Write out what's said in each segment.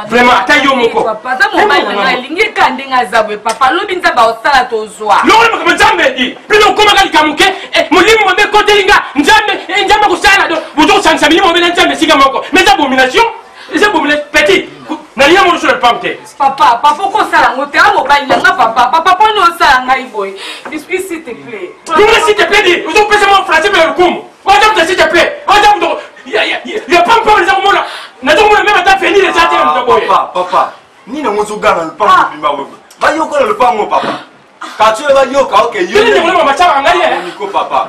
Vraiment, t'as eu mon corps. Papa, ça m'a lingué quand on a zaboué. Papa, l'obin ça va au salade au soir. Non, mais comment ça me dit? Plus on commence à le camouquer, mon lit m'a mis côté linga. N'jambe au salade. Vous donc ça ne m'a mis n'jambe si gamoko. Mais c'est abomination. C'est abomination. Petit. N'a rien mon sur le pamte. Papa, pourquoi ça on t'a mobile là papa pour nous ça ngai boy. Biscuit s'il te plaît. Comment s'il te plaît dit? Vous donc mon français mais le coup. Madame s'il te plaît. Madame il y a pas encore les hommes là. N'a donc même à finir les attentes. Papa, ni ne nous gagne le pas du bimba. Va yo ko le pas mon papa. Quand tu vas yo ka OK yo. Nico papa.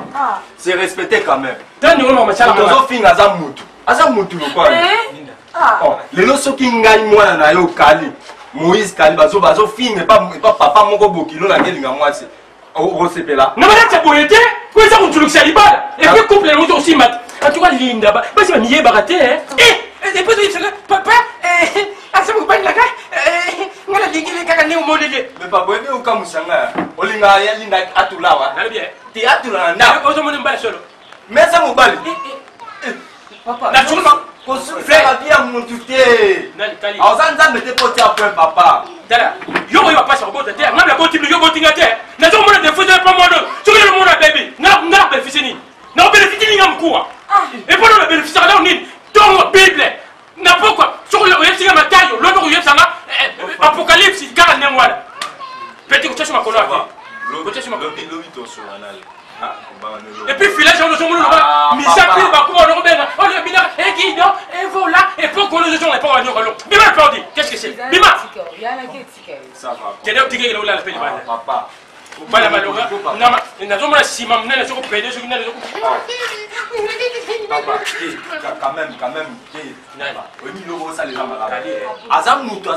C'est respecté quand même. Donne nous ma chala. Tozo finga za mutu. Aza mutu quoi. Oh, les loso qui ngai mwana na yo kali. Moïse kali bazo finga pas papa moko bokilo na kelinga mwasi. O sepela. Na bana tsaboyete, ko za mutulukisa libala. Et puis couple nous aussi mat. En tout cas linda ba. Basi ba niye baraté hein. Et puis tu sais papa asa mo bani laka ngala digile kaka ni umolele. Mais papa ebe ukamusanga. Olinga ya linda atulawa. Na bien. Ti atula na. Ko zo mo mbala solo. Mais ça mo bali. Papa. Na chuma ko souffler la vie à mon tuté. Nani kali. Ozanza mete poti après papa. Dala. Yo va passer au bout de terre. Ngala ko tibu yo botinga terre. Na zo mo de foutre pas moi de. Tu le monde baby. Na bénéficie. Na bénéficie ni ngamkuwa. Et pour le bénéficiaire là on dit dans la Bible. Na pourquoi sur le yepsinga matayo l'autre yepsanga apocalypse car n'engwala. Petit ko tshima ko là. Et puis filage on nous on misa puis ba ko on benga on le bina et qui non et voilà et pour qu'on nous on est pas on long bima perdu qu'est-ce que c'est bima ça va tu es obligé de la paix papa bala malonga nama nazomona sima mnene soko pede soko nene soko papa quand même oui logo ça les gens azamutu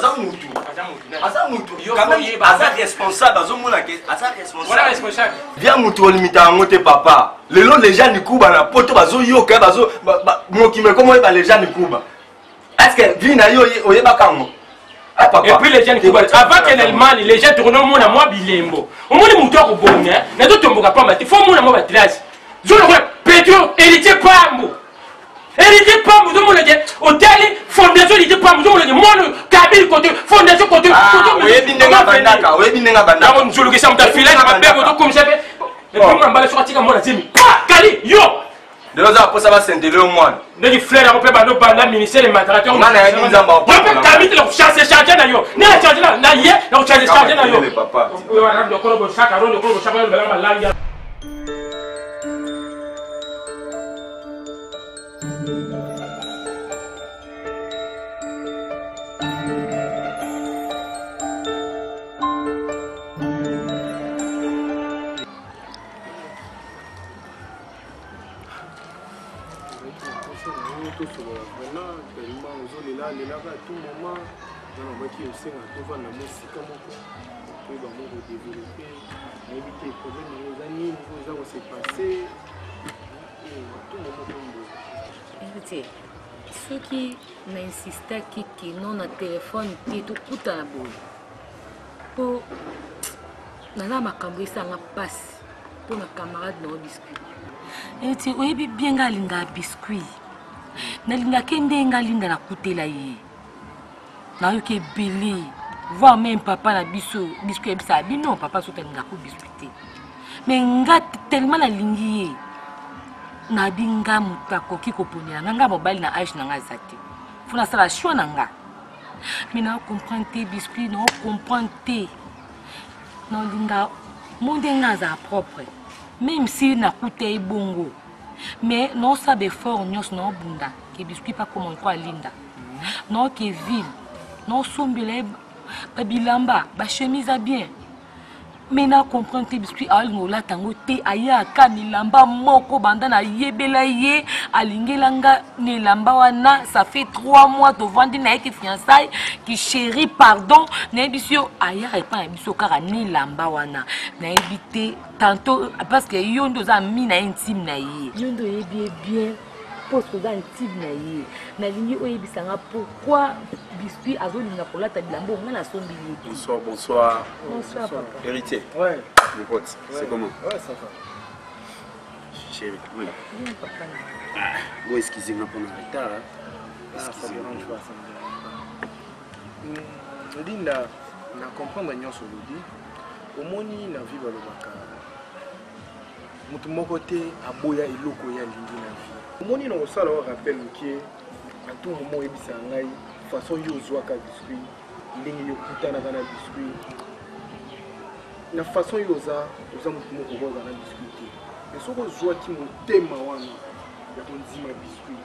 quand même aza responsable azomona que aza responsable voilà responsable via mutu limita ngote papa lelo les gens ni kuba na poto bazo yoka bazo mokime comment ba les gens ni kuba est-ce que vina yo oyeba kango. Et puis les gens qui avant que l'Allemagne, les gens tournent au monde à moi bilembo. Au monde où toi au bon, hein, n'a d'autres tombeaux pas il faut mon amour battage. Je le Pedro, héritier Pambo. Héritier Pambo, de mon hôtel, fondation, héritier Pambo, de mon monde, cabine côté, fondation côté. Oui, binenga bandaka. On joue le gestion de filet, on va faire comme ça. Et puis on va sortir comme moi la zemi. Kali, yo. De l'autre après ça va s'intéresser au moins. Les fleurs on peut pas nous parler ministère des matériaux. On a un nzamba. On peut t'habiter le chasser charger na yo. Ni la charger na hier, la charger charger na yo. Papa. On va rendre le corps chaque rond le corps chaque la langue. tout moment, dans la voiture, on sait devant la musique, comment on peut développer, éviter les problèmes dans les années, nous avons s'est passé, tout moment. Écoutez, ceux qui n'insistaient qui non à téléphone, qui tout coûte à la boule. Pour nana makambo ça nga passe pour ma camarade no biscuit. Et tu oui bien galinga biscuit. Nalinga kende ngalinga na kutela yi. Na yoke beli. Voir même papa na biso biscuit bisa non papa so telinga ko biscuiter. Mais nga tellement na lingi. na binga mutako kiko ponela nga mobali na âge na nga zate funa sala choix na nga mais na comprendre te biscuit na comprendre te na linga monde nga za propre même si na kute bongo mais non sabe fort nyos na bunda ke biscuit pas comme quoi linda non ke ville non sombele babilamba ba chemise à bien mais na comprendre te biscuit alingola tango te aya ka milamba moko banda na yebela ye alingelanga ne lamba wana ça fait 3 mois to vandi na ki fiançailles qui chéri pardon na bisio aya repa biso kara ne lamba wana na ebité tantôt parce que yondo za mi na intime na ye yondo yebi bien parce que dans intime na ye na lingi oyebisanga pourquoi biscuit azolinga kolata bilambo nga na sombi ye. Bonsoir, bonsoir. Bonsoir papa. Héritier. Ouais. Mon pote, c'est comment? Ouais, ça va. Chérie, oui. Bien papa. Bon, excusez-moi pour le retard. Ça me dérange pas, ça me dérange pas. Linda, na comprendre nyonso lodi. Omoni na vie balobaka. Mutu moko te aboya eloko ya lingi na vie. Omoni na osala wa rappel que à tout moment ebisa ngai façon yo zwaka biscuit ndenge yo kutana kana biscuit na façon yo za mutu moko ko na biscuit te mais soko zwa ki motema wana ya konzima biscuit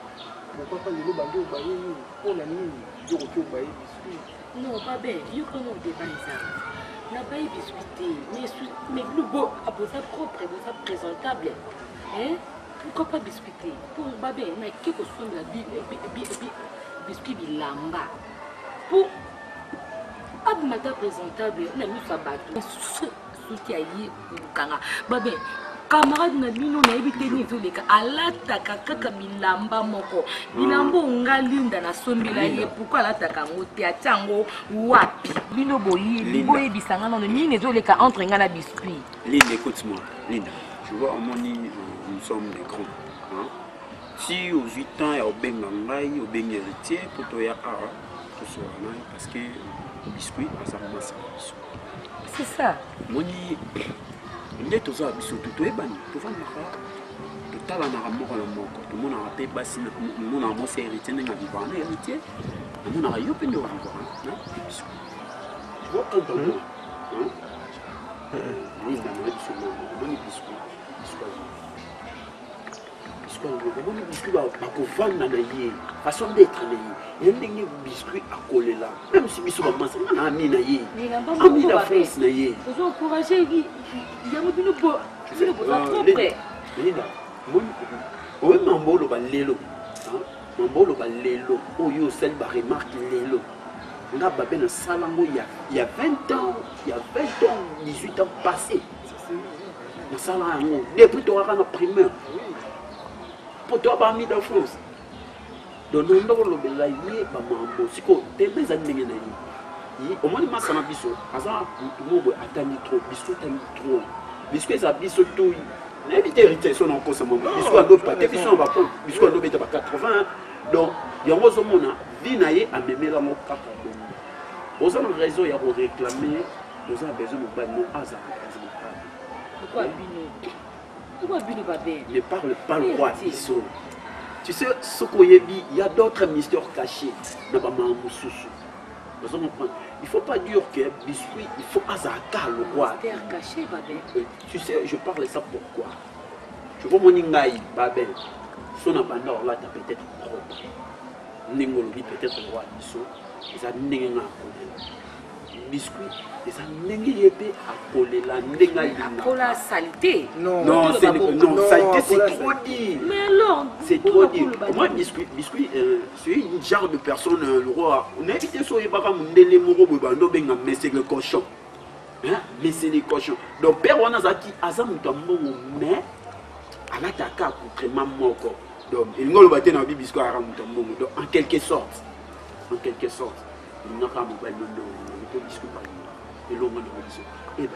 mon papa lelo bando baye ni pona nini yo ko baye biscuit non pas bien yo kono débat ça na baye biscuit mais le beau à sa propre et sa présentable hein pourquoi pas biscuiter pour babé na quelque chose la biscuit bilamba pour abmata présentable na mi sabato soki ayi kanga babé camarade na bino na ebité ni zoleka alata kaka bilamba moko bilambo ngalinda na sombela ye pourquoi alata kango te atango wapi bino boyi boye bisanga non ni nezoleka entre nga na biscuit. Linda, écoute-moi, Linda. Tu vois, au Moni, nous sommes des grands. Hein? Si aux 8 ans, il y a au Bengangai, au Ben héritier, pour toi, il y a parce que le biscuit, ça commence à c'est ça. Moni, il est tous à bisou, tout est banni, tout va marrer. Tout à l'heure, on a mort à la mort. Tout le monde a rappelé, tout le monde a mort, c'est héritier, on a vivre en héritier. Tout le monde a eu peine de vivre. Tu vois, un peu moins. Linda, on a dit sur le biscuit. Le biscuit va vendre façon d'être il y a des biscuits à coller là même si biscuit va manger on a mis la France na ye vous encourager il y a beaucoup de Linda oui mambolo ba lelo mambolo ba lelo oyo sel ba remarque lelo nga ba ben salango il y a 20 ans 18 ans passés na salango depuis to na primeur pour toi parmi la France donc nous devons le belayer ba mambo siko te mes amis ngena yi au moins masa na biso asa mutumo atani trop biso tani trop biso za biso tout n'habite hérité son en consommant biso ando pas te biso va prendre biso ando beta ba 80 donc yango zo mona vie na ye amemela mo kaka donc on a raison ya réclamer nous avons besoin de ban no hasard pourquoi bino pourquoi bino va bien ne parle pas le roi biso. Tu sais, ce qu'on y a dit, il y a d'autres mystères cachés. Il ne faut pas dire que biscuit, il faut azaka le roi. Mystère caché, babé. Tu sais, je parle de ça pourquoi. Tu vois mon ingaï, babé. Son abandon là, tu peut-être propre. Ningolobi peut-être le roi biso. Ça n'est pas biscuit, et ça n'est pas appelé la la salité. Non, salité c'est trop dit. Mais alors, c'est trop dit. Moi, biscuit, c'est une genre de personne, le roi. On a évité ça, il va pas me donner mon robot, mais c'est le cochon. Mais c'est les cochons. Donc, père, on a dit, Azam, mais à l'attaque à concrètement moko. Donc, il nous le battait dans le biscuit à Ramutambo. Donc, en quelque sorte, il n'a pas mon discours par et l'homme de l'horizon et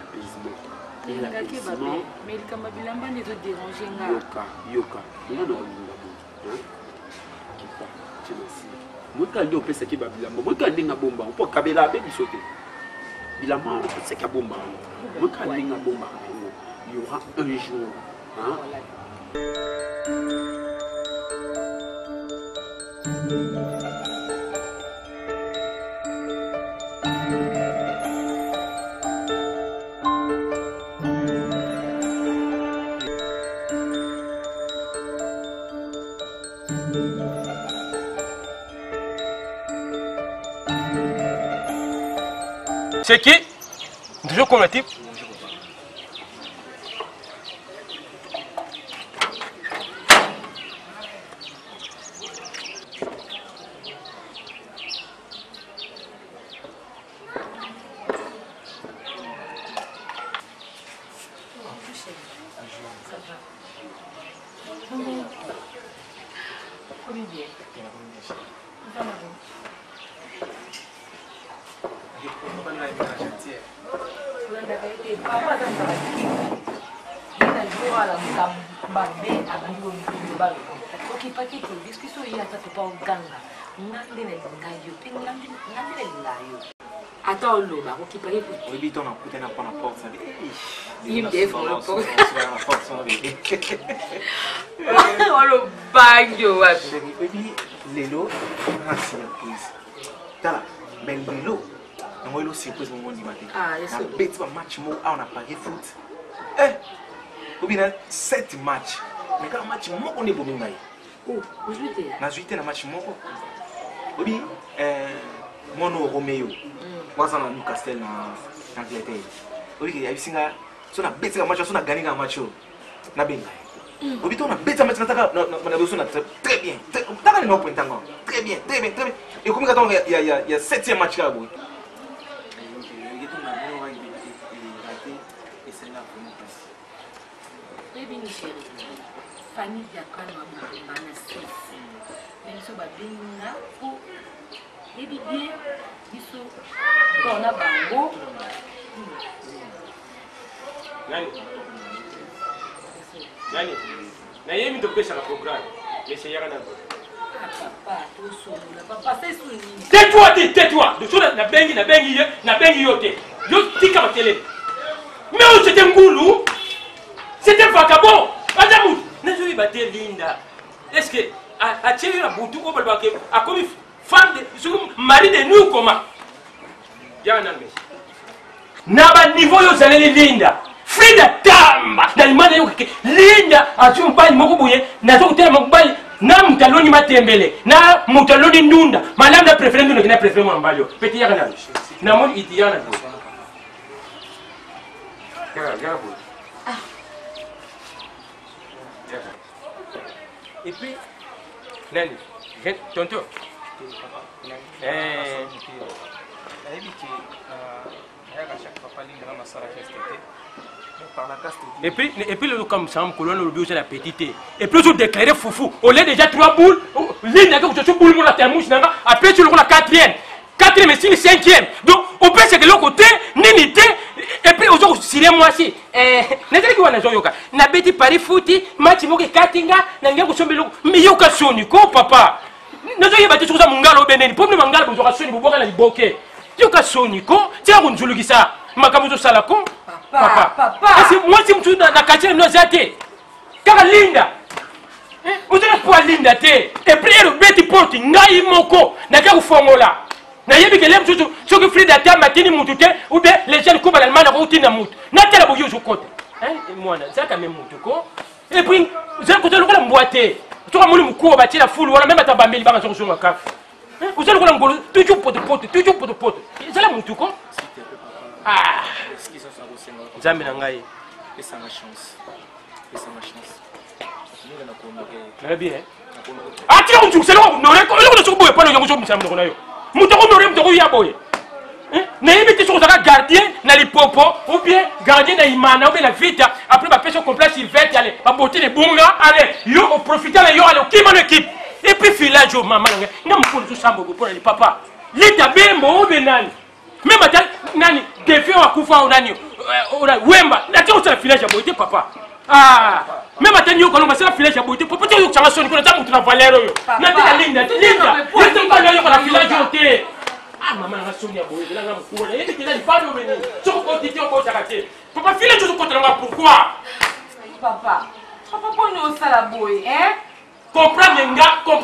l'apaisement mais le Kamabilamba n'est pas dérangé yoka on a moi quand on peut qui Babilamba moi quand on a bomba on peut kabela be bisoté bilamba c'est ka bomba moi quand on a bomba il y aura un jour C'est qui? Toujours comme le type. Attends, l'eau, bah, qui paraît pour Oui, mais on a coûté pour la porte, ça veut il me défend la porte. Oh, le bagno, et puis, l'élo, c'est une surprise. T'as mais l'élo, on a une surprise au moment du matin. Ah, yes, on a bête un match, on a parié foot. Eh, ou bien 7 matchs. Mais quand match, on est bon, oh, aujourd'hui, on a joué un match, ou bien, Mono Romeo, was on Newcastle en Angleterre. Oui, il y a eu singa, so na bête un match, so na gagné un match. Na bien. Au biton na bête un match, na besoin na très bien. T'as gagné un point tango. Très bien, très bien, très bien. Et comme quand il y a 7e match là, boy. Baby Michel, famille ya kana mwana sisi. Biso ba benga pour baby bien biso dona bango. Nani? Na yemi to pesa la programme. Laissez yara na. Papa, tout solo, papa c'est solo. Tais-toi. De chose na bengi yote. Yo tika télé. Mais où c'était Ngoulou? C'était vagabond. Adamou, n'est-ce pas battre Linda? Est-ce que a tiré la boutou au balbaké a commis femme de mari de nous comment? Yara na. Naba niveau yo zaleli Linda. Frida tamba na limana yo ke Linda atu mbali mokubuye na zokutela mokubali na mtaloni matembele na mtaloni ndunda malam na préféré ndunda kina préféré mo mbali yo peti yaka na na mon itiyana do ya bo et puis nani tonto et puis le comme ça, le but c'est la petite. Et puis tu déclares foufou. On a déjà 3 boules. L'île que tu boules pour la termouche. Après tu le la 4e. 4e et 5e. Donc on peut c'est que l'autre côté, n'unité. Et puis aujourd'hui, si les mois ci. N'est-ce pas que yoka. Na beti pari fouti, match moke katinga, n'anga ko sombe mais yoka soni ko papa. N'est-ce pas que tu as mungalo beneni. Pour le mangalo vous aurez soni vous boka na liboke. Yoka soni ko, tiens on joue ça. Makamuzo salako. Papa. Est-ce moi si mtu na quartier no zate. Kaka Linda. Vous êtes pour Linda te. Et puis le beti porte ngai moko na ka kufongola. Na yebi ke lem tutu soki Frida ta matini mutu te ou bien les jeunes ko balal mana ko tina mutu. Na tela bo yozo kote. Mwana zaka même mutu ko. Et puis vous êtes côté le ko mboate. Tu vas muli mko ba tila fulu wala même ta bambeli ba so so ka. Vous êtes ko ngolo toujours pote. Zala mutu ko. Ah, Nzambe na ngai. Pesa ma chance. Très bien. Ah, tu as un c'est là, non, le tu boye pas le yango msam na yo. Muto ko nore muto ko ya boye. Na yebe te so za gardien na lipopo ou bien gardien na imana ou bien la vita après ba pêche complet il va aller ba botter les bunga allez yo on profiter là yo aller qui mon équipe et puis village maman nga mko tu sambo pour le papa. Lita bembo benani. Même à nani défi wa kufa nani wemba na tu ça village ya boye papa. Ah, même à tenir quand on va se la filer à beauté, pourquoi tu as sonné quand tu as valeur yo. Na ta Linda, tu pas là yo la village yote. Ah maman na sonné à beauté, là na mko na yete kila pas no beni. Tu ko titi ko ta kate. Papa filer tu ko tanga pourquoi? Papa. Papa, on est la boy, hein? Comprends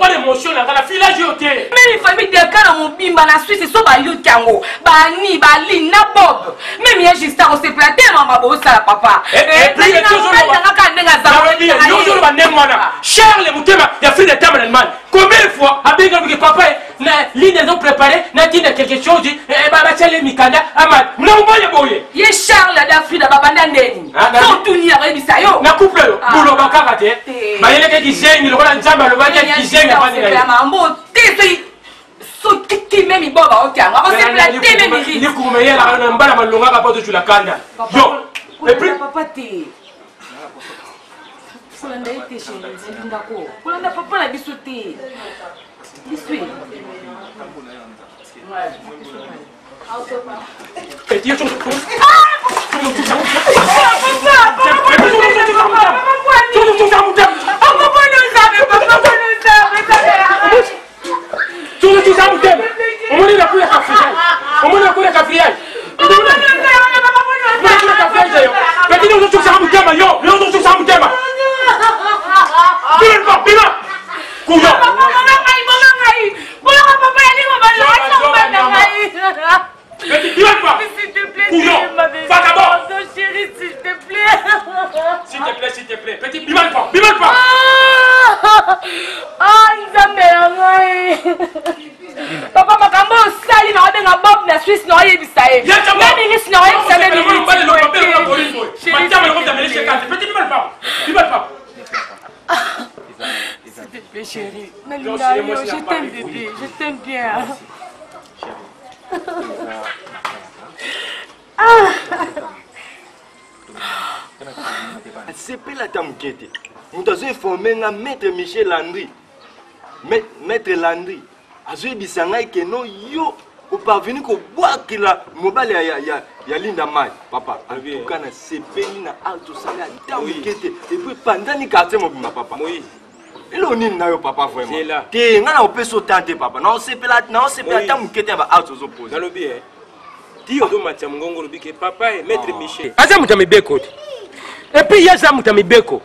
l'émotion dans la fille là, j'ai ôté. Mais les familles de cas dans mon bimba, la Suisse, c'est ça, bah, Youtiango, bah, Ni, bah, Lin, na Bob. Même il y a juste à se plater, maman, bah, ça, papa. Et puis, il y a toujours Charles, il y a fait des termes allemands. Combien de fois, avec le papa, Lin, ont préparé, n'a dit quelque chose, et bah, c'est les Mikanda, Amad. Non, pas les boyers. Il y a Charles, la fille de Babanda Neni. Sans tout ni à Rébisayo. Na couple, pour le bac bah, il y a qui saigne, il y a Nzamba, le baguette qui saigne, pas de la maman. So qui même il boba au calme. On s'est platé même il. Ni kumeya la mbala malonga ka poto la kanda. Yo. Et puis papa té. Ça n'a été chez Linda ko. Pour la papa la bisoté. Bisoué. Et tu es tout. Tout ça vous t'aime. On m'a dit la couleur cafriage. On m'a dit la couleur cafriage. Petit nous tout ça vous t'aime yo. Nous tout ça vous t'aime. Bima bima. Couillon. Petit dis pas. S'il te plaît. Couillon. Va d'abord. Chérie, s'il te plaît. S'il te plaît. Petit bima pas. Bima pas. Ah, papa makambo sali na obenga Bob na Suisse na yebisa e. Même iris na yebisa même s'il te plaît chérie. Nalinga yo, je t'aime bébé, je t'aime bien. C'est pas la tamukete. Nous avons formé un maître Michel Landry. Maître Landry. Azoe bisanga que non yo au parvenu ko boire que la mobile ya Linda Mai papa. En tout cas na sepeli na alto sala tamukete et puis pendant ni quartier mobima papa. Oui. Et là on est na yo papa vraiment. C'est là. Té nga na peso tante papa. Na on sepela tamukete ba alto zo pose. Dans le bien. Dio do matia mngongo lo bike papa et maître Michel. Aza mutamibeko. Et puis ya za mutamibeko.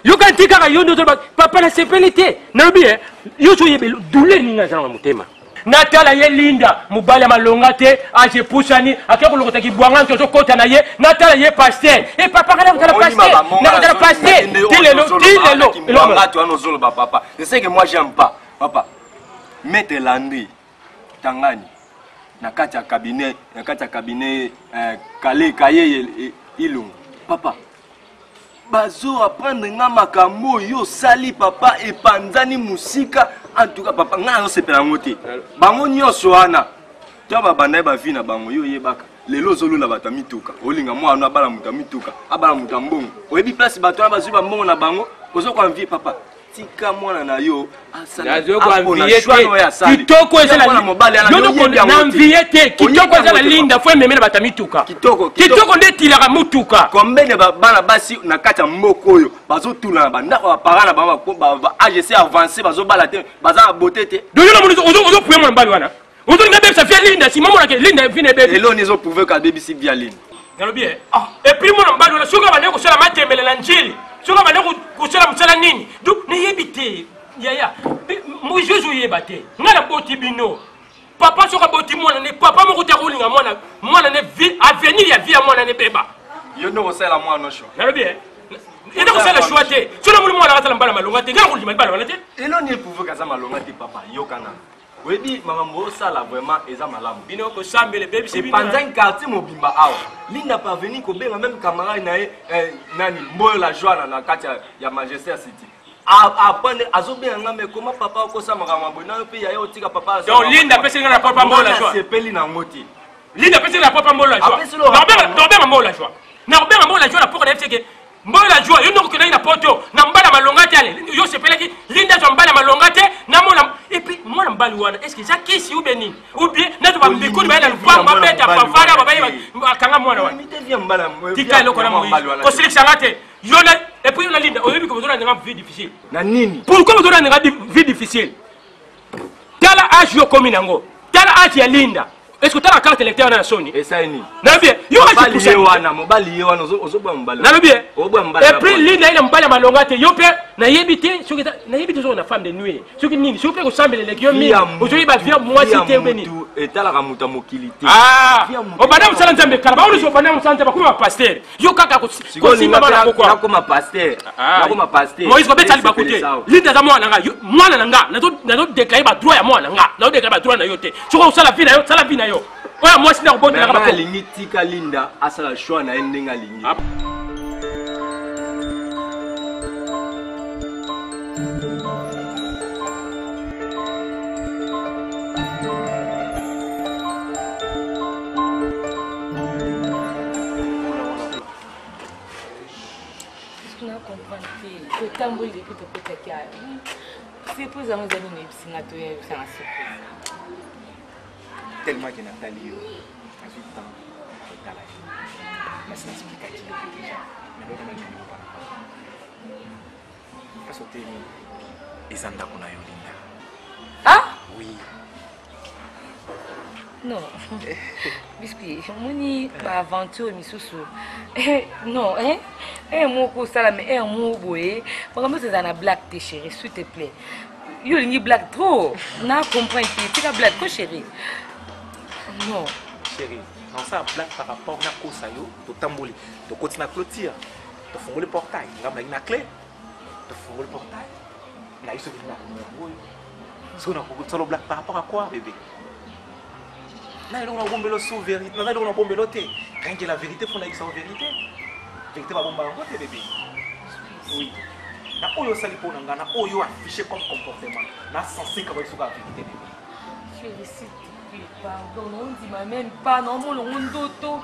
Yo kanti kaka yo ndoto papa na sepelite na bien yo so yebe douleur ninga za mutema natala ye Linda mubala malonga te aje pusani akako lokota ki bwanga nto kota na ye natala ye pasteur et papa kana kutala pasteur na kutala pasteur dilelo ilonga tu anozolo ba papa je sais que moi j'aime pas papa mettre Landry tangani na kati ya cabinet kale kaye ilungu papa bazo apprendre nga makambo yo sali papa et panzani musika en tout cas papa nga no sepela ngote bango nyoso wana to ba bandai ba vina bango yo yebaka lelo zolula bata mituka olinga mwana abala muta mituka abala muta mbongo oyebi place bato na bazuba mbongo na bango kozo kwa envie papa tika mwana na yo asala kwa envie kitoko ezala na envie te kitoko ezala Linda fo memela bata mituka kitoko ndetila ka mutuka combien de bana basi na kata mboko oyo bazo tula na bandako ba parana ba AGC avancé bazo bala te baza beauté te do yo na muzo ozo puye mwana mbali wana ozo nga bebisa fia Linda si maman ke Linda vine bebe elo nizo prouver ka bebisi via Linda ngalo bien et puis mwana mbali wana soka bande ko sala matembele na njili soka bande ko sala musala nini donc ne yebite yaya mo jojo yebate ngala boti bino papa soka boti mwana ne papa moko ta kolinga mwana ne vie avenir ya vie ya mwana ne beba yo no sala mwana no choix ngalo bien et donc c'est le choix te solo mo mwana katala mbala malonga te ngala ko ndima mbala te elo ni prouver ka za malonga te papa yo kana oui, maman, ça là vraiment, ils ont malamu. Bino ko sambele baby c'est pendant un quartier mobimba awa. Linda pas venu ko benga même camarade nae nani moyo la joie na kati ya Manchester City. Après azobenga mais comment papa ko sa makama bona pe ya yo tika papa. Donc Linda pese na papa moyo la joie. C'est peli na ngoti. Linda pese na papa moyo la joie. Na benga moyo la joie. Na benga moyo la joie la pour que que moyo la joie yo ndoko na poto na mbala malonga te ale. Yo sepelaki Linda zo mbala malonga te na mona et puis moi mbali wana est-ce que ça kisi ou bien nato ba mbiko ni baina lwa mabeta pafara baba kanga mwana wana tika loko na moyi ko seleksa ngate yona et puis yona Linda oyebi ko bozona nga vie difficile na nini pourquoi bozona nga vie difficile tala âge yo komi nango tala âge ya Linda est-ce que tu as la carte électeur na soni et ça ni na bien yo ka poussé wana mobali wana ozoba mbala na bien ozoba mbala et puis linda ile mbala malonga te yo pe na yebite soki na yebite zo na femme de nuit soki nini soki pe ko sambele le yo mi ozoyi ba via moi cité beni etala ka muta mokilité o bana musala nzambe kala ba oni so bana musala nzambe kuma pasteur yo kaka ko simba bana ko na kuma pasteur na kuma pasteur Moïse ko betali ba côté linda za mwana nga mwana nga na to déclarer ba droit ya mwana nga na to déclarer ba droit na yo te soko sala vie na yo sala vie na yo oya mwasi na ko bonela ba lingi tika linda asala choix na endenga lingi Tamboli depuis que tu as c'est pour ça que nous avons une surprise. Tellement que Nathalie a 8 ans dans la vie. Mais c'est explicatif déjà. Mais l'autre n'a pas. Parce que les anda qu'on a eu Linda. Ah? Oui. Non. Biscuit, moni ba aventure misusu. Non, hein? Mon ko sala mais mon boye. Vraiment c'est une blague tes chérie, s'il te plaît. Yo lingi blague trop. Na comprendre que tu blague ko chérie. Non. Chérie, on ça blague par rapport na ko sayo, to tamboli. To continue na clôture. To fongo le portail, ngam na clé. To fongo le portail. Na iso ki na ko. So na ko solo blague par rapport à quoi bébé? Là, il y a un bon sous vérité. Là, il y a un bon thé. Rien que la vérité, il faut que ça soit vérité. La vérité va bon côté bébé. Oui. Na oyo sali pour nga na oyo affiché comme comportement. Na censé que ça soit vérité bébé. Chérie, s'il te plaît, pardon, on dit même pas non mon londoto.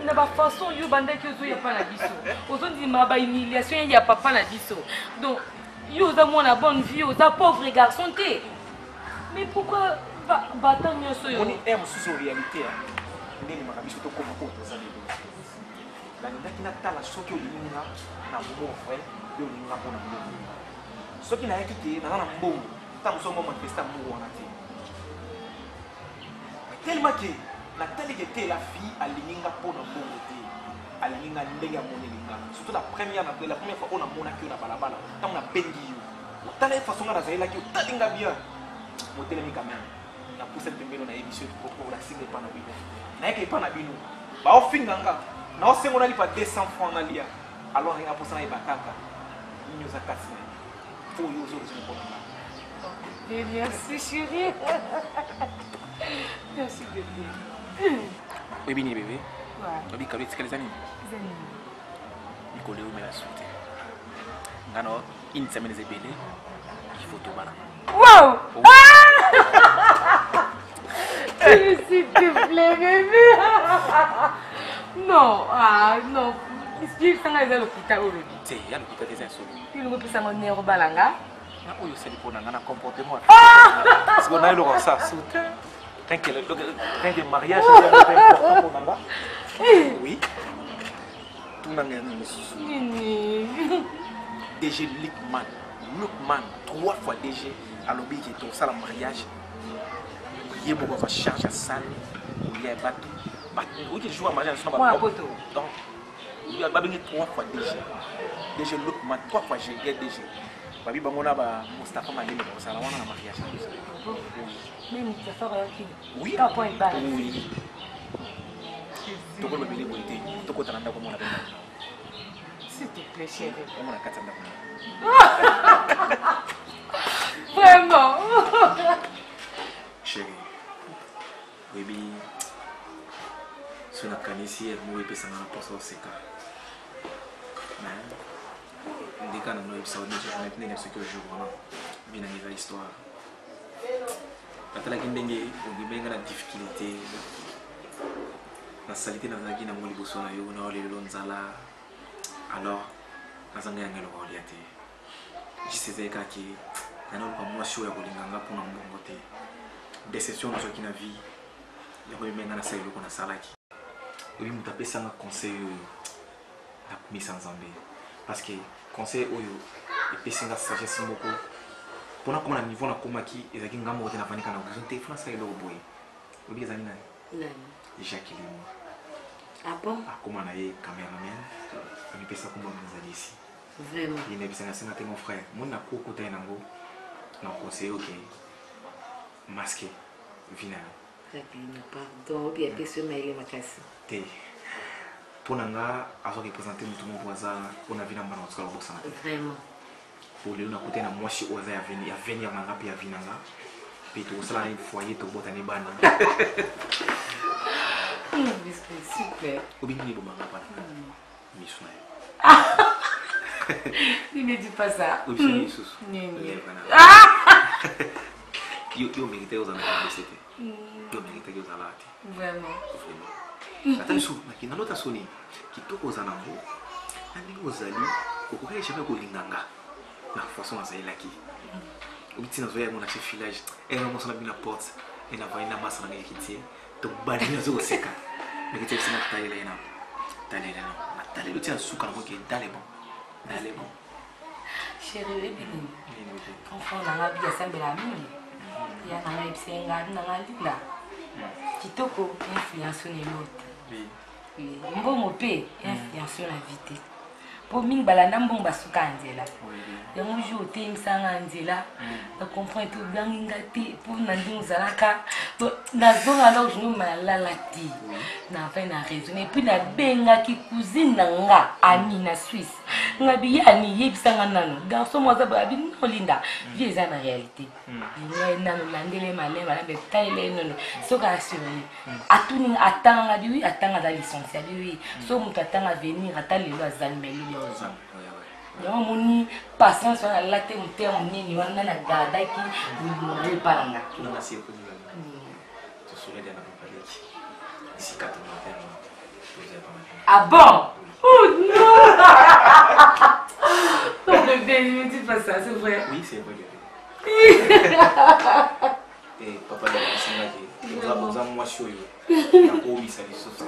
Na ba façon yo banda que zo ya pas la biso. Ozo dit ma ba humiliation ya papa na biso. Donc yo za moi la bonne vie, za pauvre garçon té. Mais pourquoi battant mieux sur on est sous réalité ndeni makabiso to koma ko toza lelo la ndaki na tala soki olinga na mo frère yo linga pona mo soki na yaki te na mbongo ta musongo manifesta mo wana te tellement que la telle que la fille alinga pona mbongo te alinga ndenge ya monelinga surtout la première fois on a mona ki na balabala ta on a bengi yo tala façon na zaila ki talinga bien motelemi quand même na pousse pembelo na émission pour la single pas na bino na yeke pas na bino ba ofinganga na osengo na lipa 200 francs na lia alors rien pour ça na bakaka ninyo za kasina pour yo zo zo pour na merci chérie merci bébé bébé ni bébé ouais bébé kabet sikalizani zani ikole o mela soute ngano une semaine zebele il faut tout bana wow s'il te plaît, bébé. Non, non. Il s'en a l'hôpital aujourd'hui. C'est, il y a l'hôpital des insolits. Il me pisse à mon nerf balanga. Oh, je sais pour un comportement. Parce qu'on a eu le ça. Tant que le mariage est important pour Nanga. Oui. Tout le monde DG Lookman, 3 fois DG à l'objet qui est tout ça, le mariage. Il y a beaucoup de charges à salle, il y a bateau. Oui, il joue à mariage, donc il y a 3 fois DG Lookman, 3 fois j'ai DG. Babi bangona ba Mustafa Malini ba sala wana na mariage. Même Mustafa qui. Oui. Pas point balle. Oui. Toko babili bonité. Toko tananda ko mona benda. S'il te plaît chérie. On a katanda ko. Vraiment. Chérie. Baby. Sona kanisi et moi pesa na poso seka. Mais des cas dans l'épisode de je n'ai ce que je vois bien arrivé l'histoire atala kindenge on benga la difficulté la salité na zaki na moli boso na yo na ole lonzala alors azanga ngelo ko liate jiseze ka ki na no kwa mwasho ya kolinganga pona mbongo te déception na soki na vie ya ko benga na selo ko na salaki oui mutapesa na conseil na kumisa nzambe parce que conseil oyo epesinga sagesse moko mpona koma na niveau na komaki ezalaki ngambo te na vanika na horizon te fona sala eloko boye oyebi ezali nani Jacqueline. Ah bon? Comment on a eu caméraman? On est passé comme on ici. Vraiment. Il est passé à mon frère. Mon a couru côté nango. Non, conseil ok. Masqué. Vina. Pardon, bien que mail ma casse. Té. Pour nanga, à représenter mon voisin, on a vu dans mon school box. Vraiment. Pour lui, on a côté na moi si oser à venir nanga puis à vinanga. Puis tout ça là, il foyer tout botani bana. Super. Ou bien il manga pas. Misuna. Ne me dis pas ça. Ou bien il sous. Yo mérité aux amis de c'était. Yo mérité aux alati. Vraiment. Attends sous, mais na lota soni. Qui to aux anango. Ani ozali, okoka jamais ko linganga. Na façon à zaila ki. Ou bien zoya mon accès filage. Et non mon na porte. Et na vaina massa na kiti. To bani na zo seka. Mais que tu sais na taille là. Taille là. Taille le tien sous quand on est dans les bons. Dans les bons. Chérie, enfant na bien semble la mingi. Ya na ipsenga na linda. Kitoko influence ni l'autre. Oui. Mbongo pe influence la vitesse. Po mingi balanda mbongo basuka nzela. Yango jour te msanga nzela. Na comprendre tout bien ngati pour na ndinzalaka. Na zonga là je me malala ti. Na fait na raison et puis na benga ki cousine nga ami na Suisse. Ngabi yani yebisanga nano. Garçon moi za ba bi no linda. Vie za na réalité. Ngai nano landele malema na be taile nono. Soka assuré. Atuni atanga di oui atanga za licencié di oui. So mutu atanga venir atalelo azali meli yoza. Yango moni patience wana late mutemu nini wana na gadaki ni palanga. Na si ko ni. Tu souris de la compagnie. Ici 4 mois. Ah bon? Oh non! Non, bébé, ne me dis pas ça, c'est vrai. Oui, c'est vrai, bébé. Et papa, il a moi chaud. Il a promis ça, il sauve ça.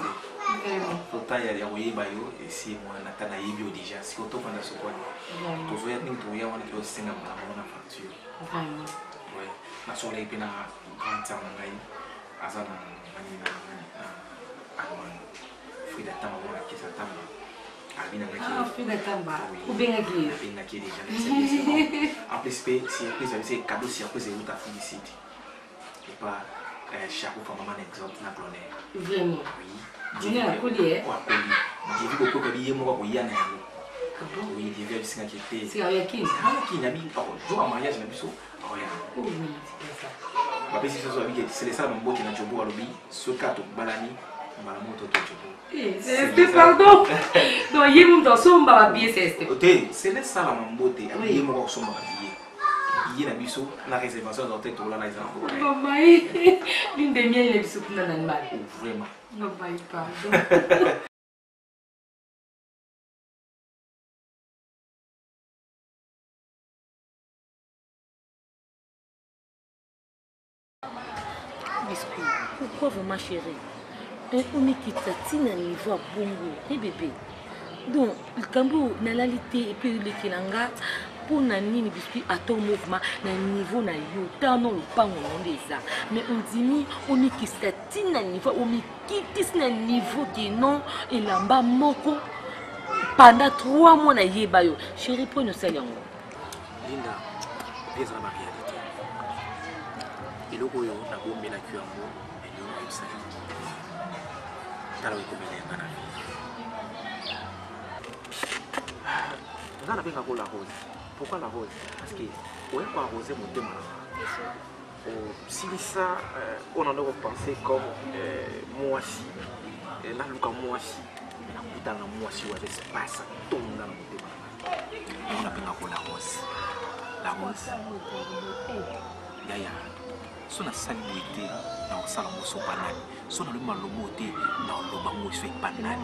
Pourtant, il y a des bayo et si moi, Nathan a eu déjà, si on tombe dans ce point, tu vois, tu vois, on est au Sénat, on a facture. Vraiment. Oui, la soirée est bien à 20 ans, Azana, Frida Tamba, qui s'attend. Ah, Frida Tamba. Ou bien qui déjà. En plus, c'est cadeau surprise et où ta félicité. Et pas chaque fois, maman, exemple, n'a pas vraiment. Oui. Tu n'as pas collier. J'ai vu beaucoup de billets, moi, oui, oui, j'ai vu ce qui était. C'est avec qui? Qui n'a mis jour à mariage, n'a plus ça. Oui, c'est ça. C'est les salles qui ont joué à l'objet, ce cas de Balani, Malamoto. C'est pardon. Donc, il y a un peu de sombre à bien, c'est les salles à beauté, il y a un peu de sombre à bien. Il y a un peu la réservation dans tête, on l'a dit. Maman, l'une des miennes, il est dans l'animal. Vraiment. Non, pardon. Pourquoi vraiment chérie? On est qui à niveau à bongo. Eh bébé. Donc, le cambo na lalité et puis le kilanga pour nani biscuit à ton mouvement na niveau na yo tant non le pas on déjà. Mais on dit on est qui à niveau on est qui na niveau qui non et lamba moko pendant 3 mois na yeba yo. Chérie pour nous salango. Linda, bien ça la réalité. Et le goyo na bombe na kuambo. La rose. Pourquoi la rose? Parce que on est arroser mon thème. Si ça, on en a repensé comme moi aussi, là moi aussi, dans moi aussi, on espace tombe dans mon thème. On appelle la rose. La rose. Yaya. Son a salué dans le salon de banane. Son a le malomoté dans le bango de banane.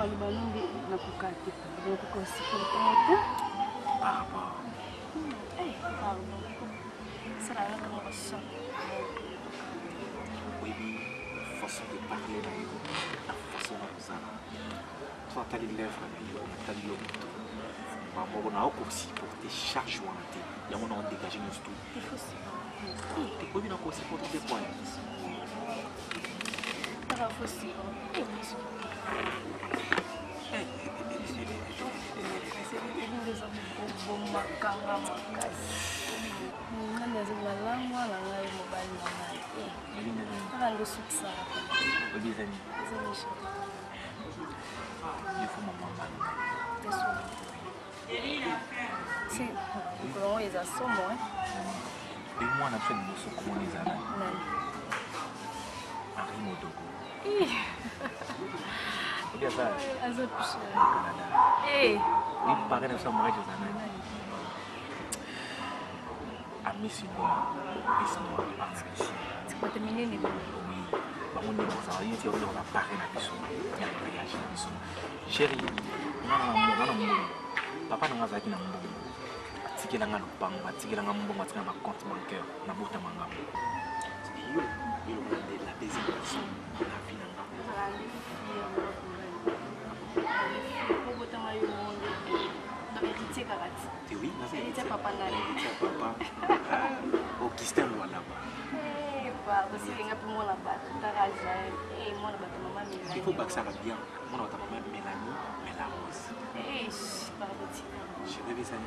Oui, façon de parler la façon de ça. Toi, tu as les lèvres, tu as les lèvres. On a aussi porté chaque jour. Il y a un moment dégagé nous tout. Tu peux bien encore aussi porter des points. ça aussi. Et moi, on a fait une leçon comment les années. Henri Modogo. Regarde ça. Il paraît que ça m'a dit aux années. Ami Sinoa, Sinoa, tu peux terminer les deux. Oui. On va parler la personne. Il y a un voyage la personne. Chérie, papa n'a pas dit non. Si elle a un banc, si elle a un bon matin, un compte bancaire, na bota manga. Il la deuxième personne, la vie n'a oui, c'est papa. Augustin Loa là-bas. Il faut que ça va bien. Mon autre maman Mélanie, mais la rose. Je vais vous dire.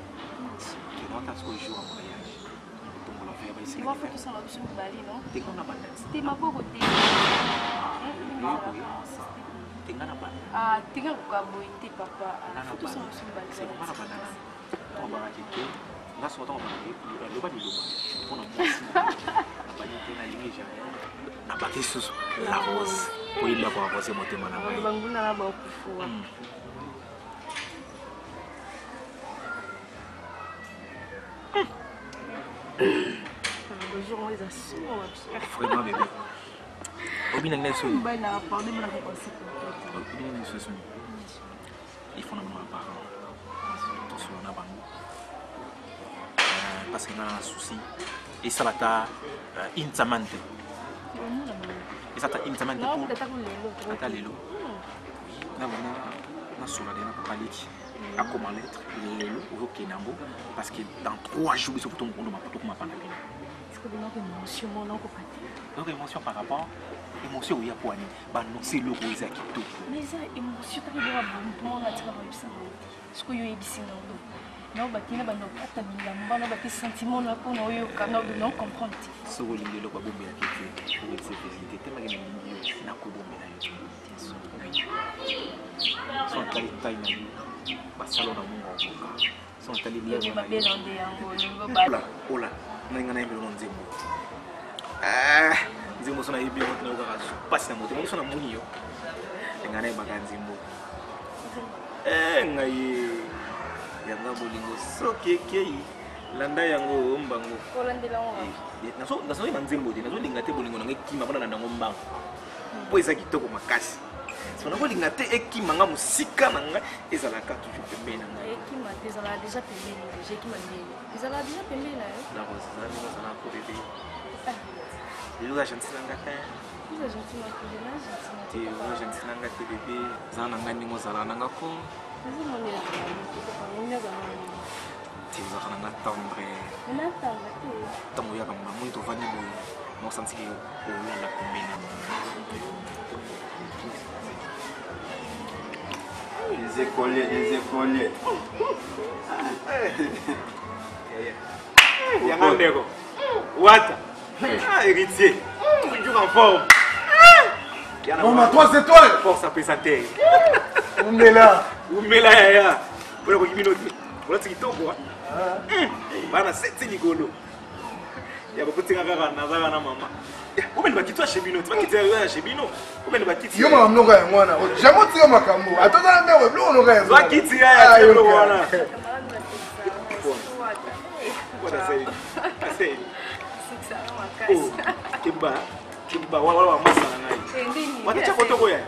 Tu dois t'asseoir au jour en voyage. Donc on va faire ici. Tu vas faire tout ça dans le Bali, non? Tu es qu'on a pas d'être. Tu m'as pas côté. Tu n'as pas. Ah, tu n'as pas boité papa. Tout ça dans le Bali. C'est pas la banane. On va raqueter. Là, sur le temps, on va aller. Le bas du lot. On a mis la bâti sous la rose. Pour il avoir posé mon thème à la main. Vraiment bébé. Il faut nous parents. Attention, on a parce qu'il y a un souci. Et ça va être intamante. Et ça va être intamante pour les lots. Là, on a sur la dernière palique. À comment l'être, les lots au Kenambo. Parce que dans 3 jours, il faut que tout le monde m'a pas. Est-ce que vous avez une émotion? Donc, émotion par rapport à l'émotion où il y a pour aller. C'est le gros Isaac. Mais ça, émotion, tu as dit que tout le monde a tiré ça. Ce que vous avez dit, non, bah, tu n'as pas de sentiments pour nous comprendre. Ce que vous avez dit, c'est que vous avez dit que vous yanga bolingo soki ekei landa yango mbango kolandela ngo nazo ina nzembo te nazo linga te bolingo nango ekima mpona landa ngo mbango po eza kitoko makasi so nazo linga te ekima nga mosika na nga ezalaka toujours pembeni na ngai ekima te ezalaka déjà pembeni ekima ndeni ezalaka déjà pembeni na yo na rozala ndenge ozala ko bebe lelo ya gentil nanga te oza gentil nanga te bebe eza na ngai ndenge ozala nanga ko tezaka nanga tendre ntango oyaka mamoi tovandi boye naosantiki olala pembeni les écoliers yanga ndeko wata héritier toujours en forme Maman, toi c'est toi. Force à présenter. Umela yaya. Voilà quoi minute. Voilà ce qui tombe quoi. Bana c'est ligolo. Ya beaucoup tinga kaka nazaka na mama. Omen bakitwa chez Bino, tu vas quitter chez Bino. Omen bakitwa. Yo mama mnoga ya mwana. Jamais tinga makambo. Atona mbewe blo mnoga ya. Va quitter ya yo wana. Voilà c'est. C'est ça makasi. Kiba wala masana ngai. Watacha kotoko ya.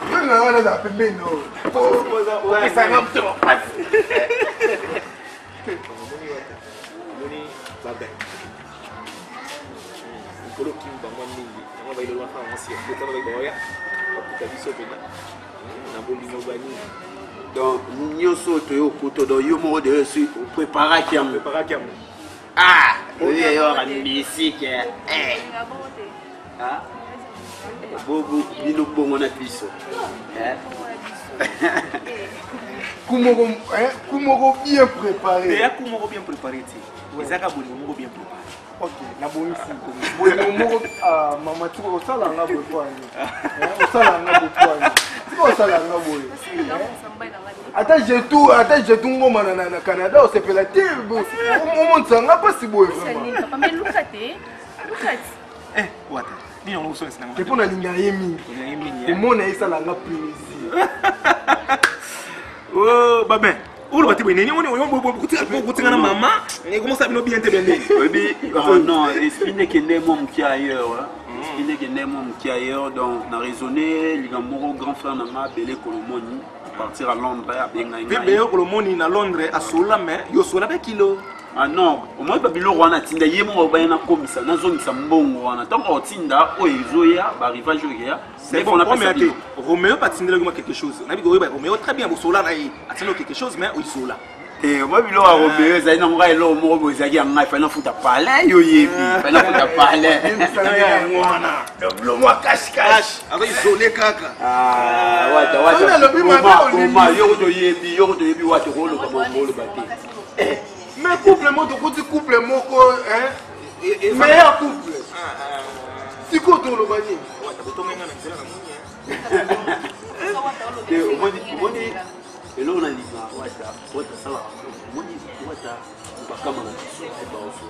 Ndio wala za pembeni no. Ukisanga mtu basi. Moni baba. Ukolo kimba mwamini. Ngoma bailo wafa mwasi. Kutana bayo. Kuta biso bena. Na bolino bani. Donc nyoso to yo kuto do yo mo de su prépara kiam. Ah, oui yo ran musique. Ah. Bobo, bino bongo na biso. Kumoko bien préparé. Déjà Kumoko bien préparé. Ezaka Bolingo bien préparé. Ok, na bonisi. Bolingo mama tu ko sala nga bo kwani. O sala nga bo kwani. Ko sala nga bo. Ata jetu ngoma na Canada o sepela te. O montsanga pas si boy vraiment. Papa mais lukate. Wata. Ni on so nsina. Te pona linga yemi. O mona isala nga plaisir. Oh, babé. Où le bâti béni, on maman, et comment ça bien te béni? Oui, non, expliquez que n'est mon qui ailleurs. Expliquez que n'est mon qui ailleurs, donc on a raisonné, il y a mon grand frère n'a pas belé Colomoni, partir à Londres, à bien gagner. Belé Colomoni à Londres, à Sola, mais yo Sola avec kilo. Ah non, au moins Babylon wana tinda yemo bayana komisa na zone sa mbongo wana tant que tinda o ezoya ba rivage ya c'est bon on a été Roméo pas tinda quelque chose na bi Roméo très bien Sola na yi atino quelque chose mais o Sola et moi bilo a Roméo za ina ngai lo mo bo zaki ngai fa na futa pale yo yebi fa na futa pale wana lo mo cash avec isolé kaka wata ma yo to yebi wata ko lo ka mbolo bati. Mais couple moko couple moko hein meilleur couple siko to lo bani moni elo na lima wata sala moni wata bakama na ba ofu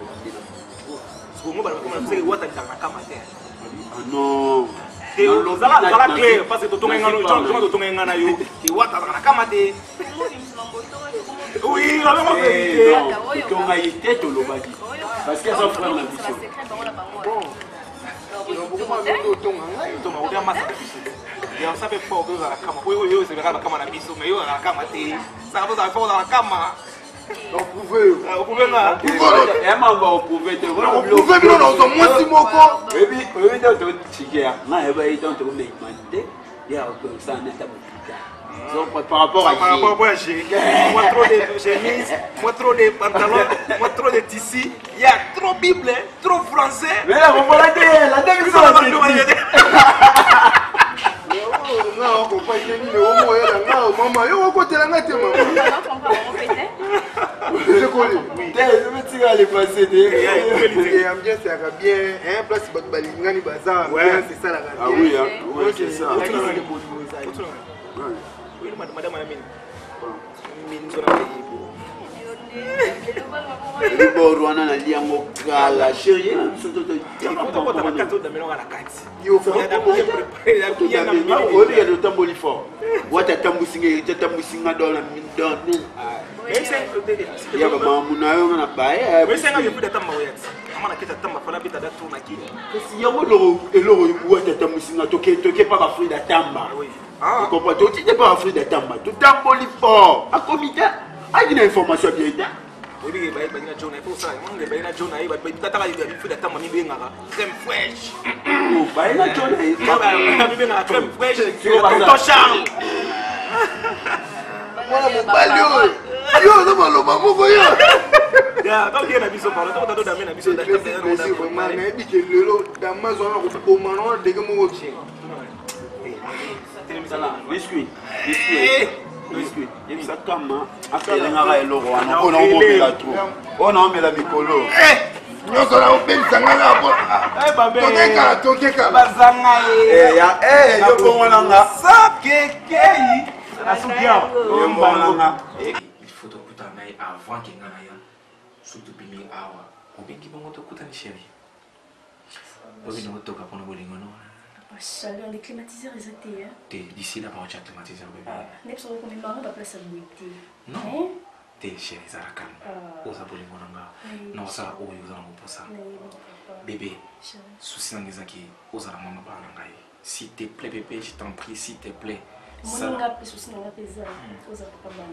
ngo ba kama na wata kama te non zala clair parce que totonga ngano totonga ngana yo ki wata na kama te. Oui, on va vérifier. On a été tout le bâti. Parce qu'elles ont fait la mission. Bon. Ya sabe fogo za kama. Wewe c'est kama kama na biso, mais yo na kama te. Ça va fogo na kama. On pouvait. On pouvait na. Et maman on pouvait te voir. On pouvait bien dans moi si moko. Oui, donc chikia. Na eba ito to me mande. Ya ko ça na tabu. Donc par rapport à j'ai moi trop de chemises, moi trop de pantalons, moi trop de tissus, il y a trop bible, trop français. Mais là on va la démission la non, on pas tenir le homo et la maman, yo ko telanga te maman. Je connais. Oui. Je vais tirer les passer et ambiance ça va bien, hein place balingani bazar, c'est ça la radio. Ah oui, oui, c'est ça. Oui, madame Amine. Le Borwana na liango kala chérie. Yo il y a le tamboli fort. Wata tambusinga dans la mine donne. Il y a maman munayo na bae. Mais c'est un peu de tamba oyati. Amana kita tamba fala bita da tourna ki. Si ya lo wata tambusinga toke pas ba fruit da tamba. Oui. Ah, tu comprends? Tu n'es pas fruit de tamba. Tu tamboli fort. À comité, il y a une information bien. Oui, il y a une John, il faut ça. Il y a une John, il y a une fruit de tamba, il y a une crème fraîche. Oh, bah, il y a une John, il y a une crème fraîche. Tu vas ton charme. Voilà mon balio. Yo, non, mais le maman, voyons. Ya, donc il y a un abisso par le temps, on a mis un abisso dans le terrain. C'est vraiment un dit que le lot dans ma zone, on a un de mon chien. biscuit. Il y a kama. Après, il y a un logo. On a oublié la trou. On a oublié la micolo. Nous sommes au pays Sangana. Tokeka. Bazanga. Yo kongonanga. Sakekei. Asukia. Yo mbanga. Il faut écouter avant qu'il y ait un surtout bimi awa. Ou bien qui va écouter les chéris. Ou bien nous toka pour nous bolingo non. Chaleur, les climatiseurs, ils étaient. D'ici là, on va climatiseur bébé. N'est pas comme une maman, on va place à bouillir. Non. T'es chérie, ça la calme. Osa bolingo nanga. Non, ça, oh, vous allez pour ça. Bébé, souci dans les acquis, osa la maman parle nanga. S'il te plaît, bébé, je t'en prie, s'il te plaît. Moi, on a souci dans la pesa. Osa papa bana.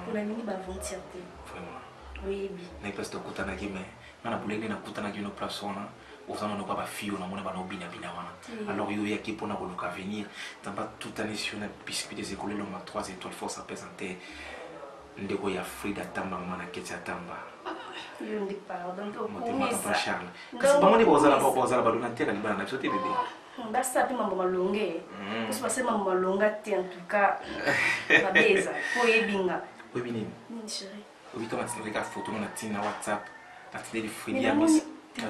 Pour la mini, bah, ventilateur. Vraiment. Oui, oui. Mais parce que tu as dit, mais on a voulu que tu aies une place. Aux gens n'ont pas fille, on a mon abano bina bina wana. Alors il y a qui pour nous venir. T'as pas tout année sur une biscuit des écoles, l'homme 3 étoiles force à présenter. Ndeko ya Frida Tamba mana ketia Tamba. Je ne dis pas, donc on pas Charles. Kasi bango ni bozala ba dona terre ni bana na sote bébé. Basta pe mambo malonge. Parce que mambo malonga te en tout cas. La beza, pour ebinga. Oui, Binine. Ni chérie. Oui, toi, tu regardes photo na tina WhatsApp. Na tina de Freddy Mais Amis.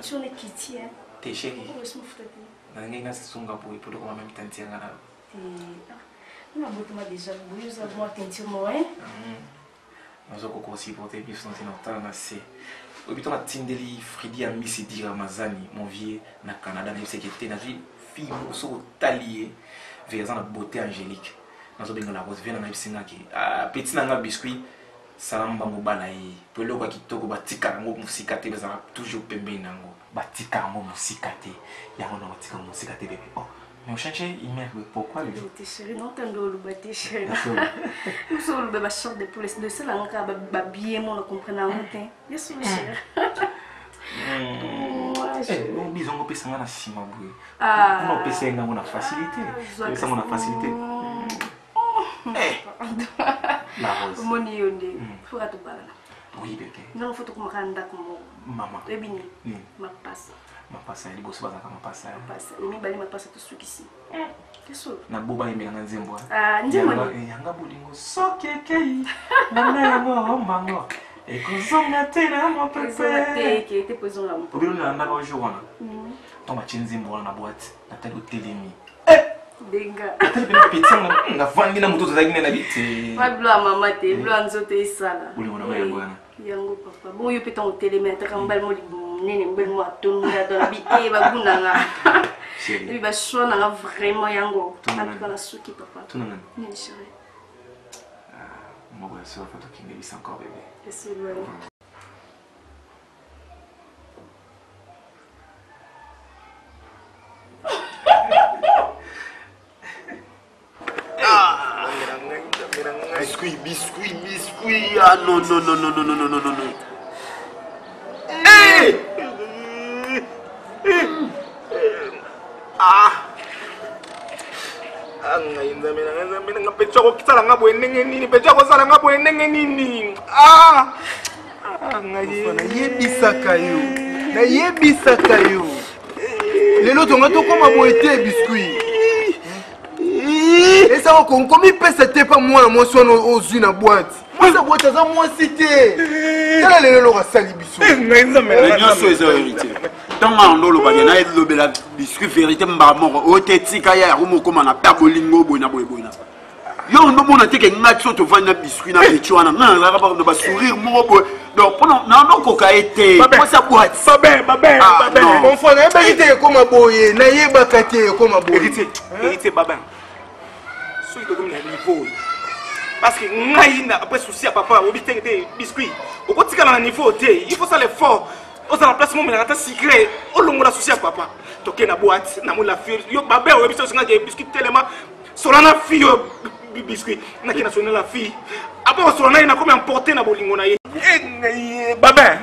tu es Kitty hein. T'es chérie. Oh, je m'en fous. Na ngena sunga pour comment même tantia ngana. Na boto ma déjà, vous avez moi tentir moi hein. Nous avons aussi porté bien son temps na c'est. Oui, toi, na tindeli Freddy Amis c'est dire Amazani, mon vieux na Canada, mais c'est que t'es na fille so talié vers la beauté angélique. Nous avons la rose vient na bisinga ki. Petit nanga biscuit. Salam bango balayi pelo kwa kitoko batika ngo musika te bezala toujours pembe nango batika ngo musika te yango no batika musika te bébé. Oh mais on cherche Imer pourquoi lui t'es chérie non tando le baté chérie nous sommes le bébé short de police de cela nga ba bien mon comprendre en matin bien sûr chérie eh on bizongo pesa nga na sima boye ah on pesa nga na facilité pesa nga na facilité la rose moni yonde faut que tu parles oui bébé non faut que tu m'endes comme maman ebini ma passe ili boso baza kama pasa passe emi bali ma passe tout suki ici keso na boba yemela na nzembo nzembo yanga bolingo sokekei nana yango mango ekozonga te na mo pepe qui était posé là mon obilo na ndaka ojo wana toma chinzimbo wana na boîte na tali otelemi denga tali petit na vandi na muto zaki na biti pas blo mama te blo nzoto isala bolingo na ya bwana yango papa bon yo peton hotel ta kambal mo nene mbel mo atonda dans bi e ba gunanga chérie ba shona nga vraiment yango en la suki papa tunanga ni chérie moi voilà sur la photo qui me dit encore bébé c'est vrai Biscuit. Ah non. Hey! Nga pecha ko kisala nga boenenge nini pecha ko sala nga boenenge nini nayebisaka yo lelo tonga tokoma boete biscuit eza okonkomi pesa te pa mwana mwasi wana ozwi na boite mwasi boite aza mwasi te tala lelo eloko asali biso nyonso eza hérité ntango ando olobaki na elobela biscuit vérité mbaa moko oyo te tika ya yango mokoma na pe bolingo boye na boye na yo ndomona teke ngaki so tovandi na biscuit na peti wana nga nazalaka na basourire moko boye donc mpona naokoka ye te mwasi aboite bonfo nayebaki te ekoma boye nayebaka te ekoma boye hérité babin soki tokomi na niveau parce que ngai après souci ya papa obi te biscuit okotikala na niveau te il faut ça l'effort oza na place momelaka ta secret olongola souci ya papa toke na boîte na mola fille yo babe oyebi so singa ke biscuit telema sola na fille yo biscuit naki na sona la fille après osola na ye nakomi emporté na bolingo na ye babe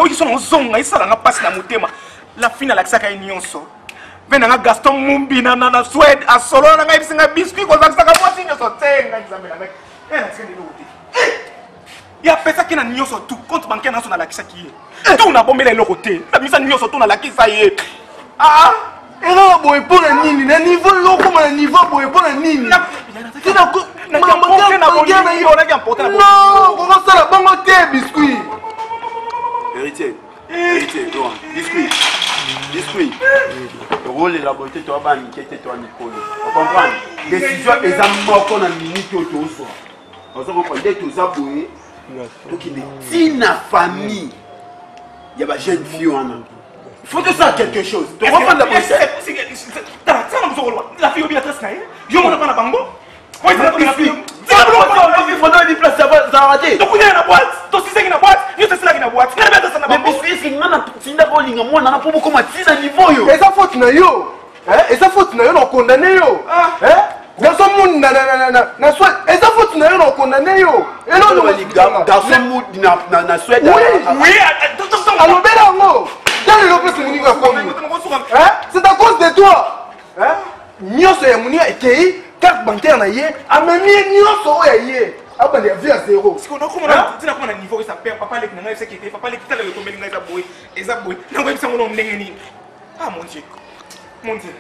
oyo so nozonga esalanga mpasi na motema la fille nalakisaka ye nyonso mpe nanga Gaston Mumbi na Swede asolo na ngai bisinga biscuit kozakisaka mwasi nyonso te ngai nzambe na ngai natika ndelo te ya pesaki na nyonso tu compte bancaire naso nalakisaki ye tu nabombela eloko te namisa nyonso tu nalakisa ye eloko boye mpo na nini na niveau lokoma na niveau boye mpo na nini kokosala bongo te biscuit héritier biscuit rôle la beauté toi ba nikete toi nikolo on comprend décision eza moko na minute oyo tozwa ozo comprendre dès toza boye tokende tina famille ya ba jeune fille wana faut que ça quelque chose tu comprends la beauté la fille bien triste na ye yo mona pa na bango eza faute na yo eza faute na yo na okondane yo nazomoni na swede eza faute na yo na okondane yo alobela yango talelo mpe moninga akomi c'est à cause de toi nyonso ya moninga ekei carte bancaire na ye amemi ye nyonso oyo ya ye abandi ya vie ya zéro tina koma na niveau esa père papa leki na ngai eseki te papa leki tala ekomeli ngai eza boye nango yebisango na ndenge nini mon dieu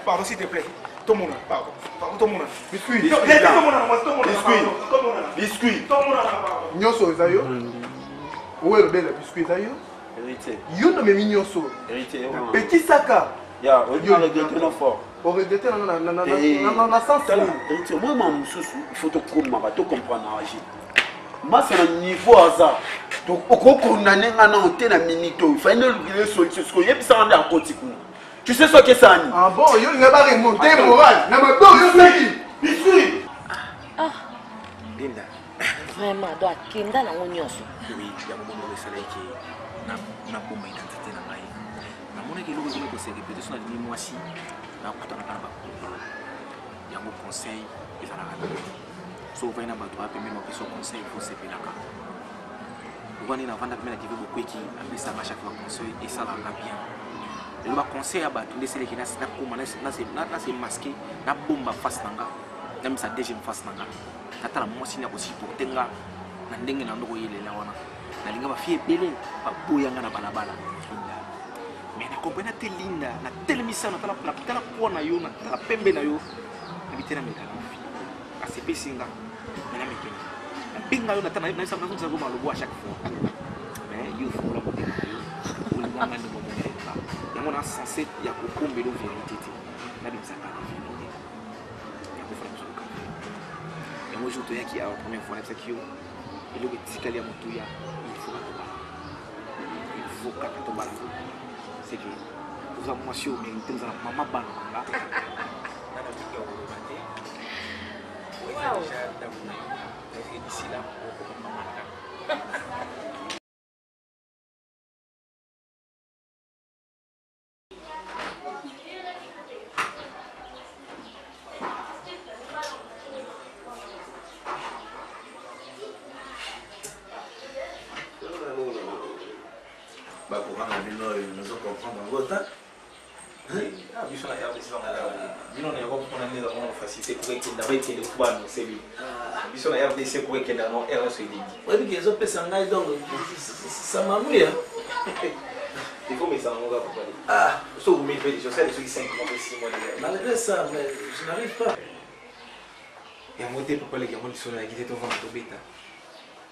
Pardon, s'il te plaît. Tout le monde, pardon. Tout le monde. Biscuit. Biscuit. Nyonso ezayo. Où est le bel biscuit ezayo? Héritier. Yo no memi nyonso. Héritier. Petit saka. Ya, yo le gâteau fort. On regrettait na sens. Héritier, moi maman mususu, il faut te comprendre, te comprendre agi. Moi c'est un niveau hasard. Donc au condamner na onté na minito, il faut une solution ce que yebisa rendre en côté. Tu sais ce que ça ni? Ah bon, yo nga ba remonter moral. Na ma bon yo saki. Biscuit. Ah. Linda. Vraiment, doit kenda na nyonso. Oui, ya momo le salaire qui na bomba identité na ngai. Na mona ke logo ko se répéter sur la ligne moisi. Na kutana na ba. Ya mo conseil ezala ka. So va na ba droit pe même question conseil faut se pelaka. Wani na vanda mena kibe beaucoup qui abisa ma chaque fois conseil et ça la bien. Le ba conseil aba tunde sele ki na kuma na se masquer na bomba face nanga. Na misa deuxième face nanga. Natala moisi na ko supporter nga na ndenge na ndoko yelela wana. Na linga ba fie belé ba boyanga na balabala. Mais na comprendre te linda na telemisa na tala pona yo na tala pembe na yo. Na bitena meka na fi. Asepe singa. Na mekeni. Na pinga yo na tana na sababu nza goma lobo à chaque fois. Mais yo faut la boter yo. Ou le moment de moment là. Ya mona censé ya ko kombe lo vérité te. Na bimsa ka na vérité. Ya ko fala mzuka. Ya mo joto ya ki a première fois ça ki yo. Il est petit à Moutouya, il faut qu'à tout bas. C'est que vous avez moitié au mérite de la maman ban là. Il faut mettre ça en regard pour parler. Ah, sauf vous mettez des chaussettes, ceux qui 5 mois, 6 mois. Malgré ça, mais je n'arrive pas. Et à monter pour parler, il y a un qui sont là, qui est au vent de bêta.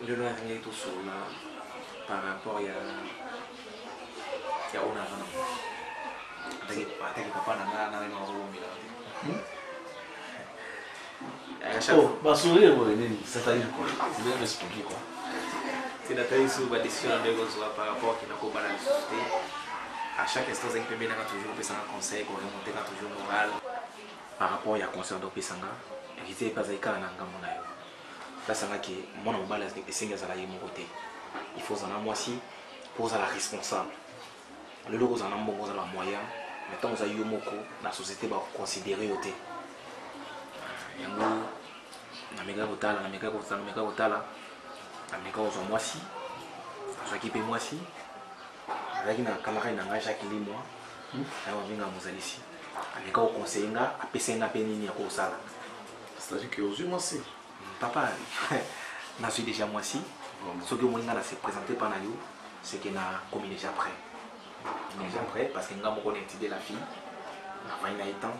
Le noir est tout sur là, par rapport à. Il y a un avant. Papa n'a pas Oh, bah sourire, c'est-à-dire quoi? C'est bien expliqué quoi. C'est la taille sur la décision de Gozoa par rapport à qui n'a pas la société. À chaque instant, il peut bien toujours un conseil, qu'on remonter toujours moral par rapport à conseil de Pesanga. Et qui n'est pas un cas en Angamonayo. Là, c'est là que mon mobile est signe à la mon côté. Il faut en avoir aussi pour la responsable. Le logo en a bon la moyen. Maintenant, vous avez eu moko la société va considérer au thé. Yango na mega kotala na mega kotala na mega ozo mwasi azwaki pe mwasi azaki na camarade na ngai chaque mois na waminga mozalisi ameka conseiller nga apesa nga pe nini ya kosala. C'est-à-dire que aux mwasi papa na suis déjà mwasi ce que moi na se présenter par na yo c'est que na commis déjà prêt parce que nga moko na étudier la fille na vaina étant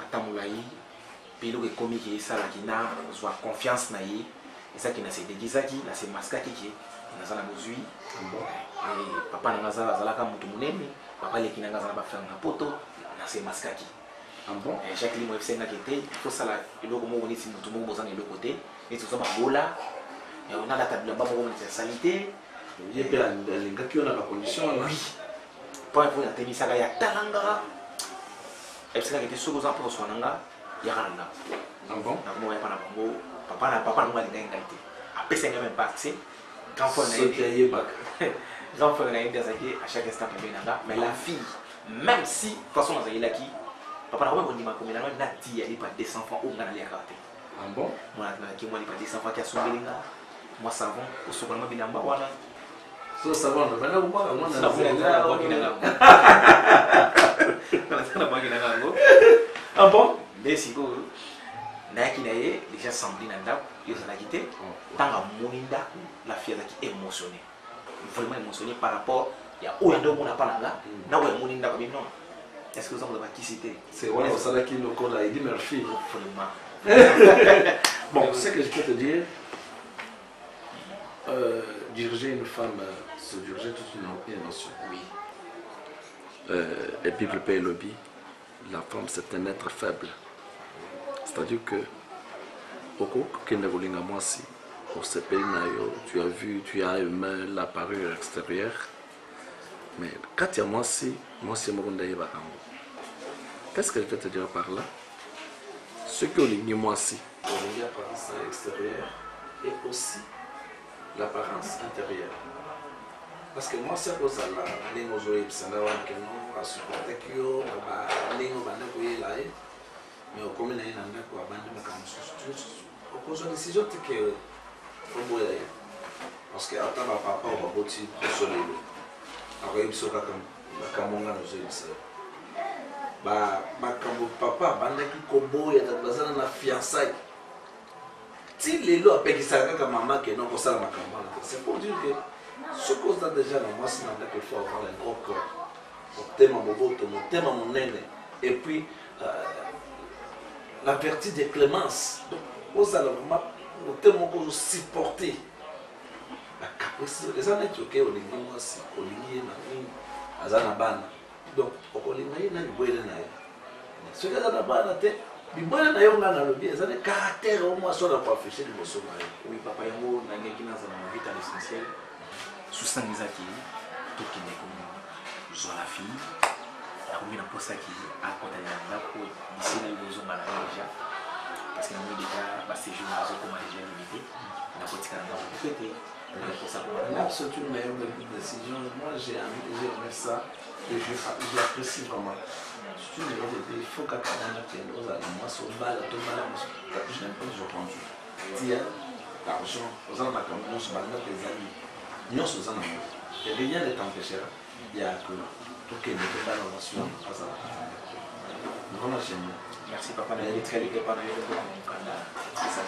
atamulai Pilo que comme qui est ça là qui n'a soit confiance na yé et ça qui n'a se déguisa qui n'a se masque qui n'a ça la mesure et papa n'a ça la comme tout le monde papa les qui n'a ça pas faire na poto n'a se masque qui bon et chaque ligne FC n'a qui était il faut ça là il faut comment on est si tout le monde besoin de l'autre côté et tout ça bah bola et on a la table là-bas pour la salité il y a bien les gars qui ont la condition oui pour la tennis ça il y a talanga et c'est là qui était sur aux emplois sur nanga Yaranda. Ah bon? Papa n'a pas de ngalité. Après, c'est même pas accès. Grand frère n'a été à chaque instant. Mais la fille, même si, de toute façon, on a qui papa n'a pas dit ma commune, n'a dit il n'y a pas des enfants ou n'a pas raté. Ah bon? Moi, il n'y a pas des enfants qui a sauvé les gars. Moi, savon, au second, il y a un voilà. So, savon, maintenant, vous parlez, moi, ah bon? Mais si vous n'avez déjà semblé dans le vous avez quitté, tant à Moninda, la fille est émotionnée. Vraiment émotionnée par rapport à où il y a deux personnes là, là où il y a Moninda comme non. Est-ce que vous avez qui cité? C'est vrai, on savait qu'il nous a Eddie Murphy. Bon, ce que je peux te dire, diriger une femme, c'est diriger toute une émotion. Oui. Et puis le pays lobby, la femme c'est un être faible. C'est-à-dire que, au CPI, tu as vu, tu as aimé la parure extérieure. Mais quand il y a moi aussi, qu'est-ce que je vais te dire par là? Ce que moi aussi, l'apparence extérieure et aussi l'apparence intérieure. Parce que moi, c'est pour ça que je suis mais au commun, il y a une décision que parce que attends ma papa va boti soleil alors il sera comme kamonga nos yeux ba papa bande ki kobo ya bazana na fiançailles ti lelo apekisaka ka maman que non ko sala makambo c'est pour dire que ce cause là déjà dans moi c'est dans que faut avoir un gros cœur au thème mon nene et puis la vertu de clémence donc aux vraiment au thème qu'on supporter la capacité les années qui ok on est aussi on est na azana bana donc on est na boire na ce que azana bana te biboya na yo ngana lobi ezana caractère au moins sur la quoi afficher le bosso na oui papa yango na ngeki na za na vita l'essentiel susangizaki to kine comme zo la fille ya kumina posa ki akota ya ndako d'ici na bozo ngana déjà parce que nous déjà bah ces jours là comme déjà limité na kotika na fêter pour ça c'est une meilleure décision moi j'ai aimé ça et j'apprécie vraiment c'est une meilleure décision il faut qu'à quand on a moi sur balle tout mal je n'aime pas je prends tiens l'argent aux gens comme nous se balade des amis nous sommes en amour et rien ne t'empêchera il y a que tout qui ne peut pas dans la relation pas ça vraiment j'aime. Merci papa, je suis très heureux de parler de toi. C'est ça.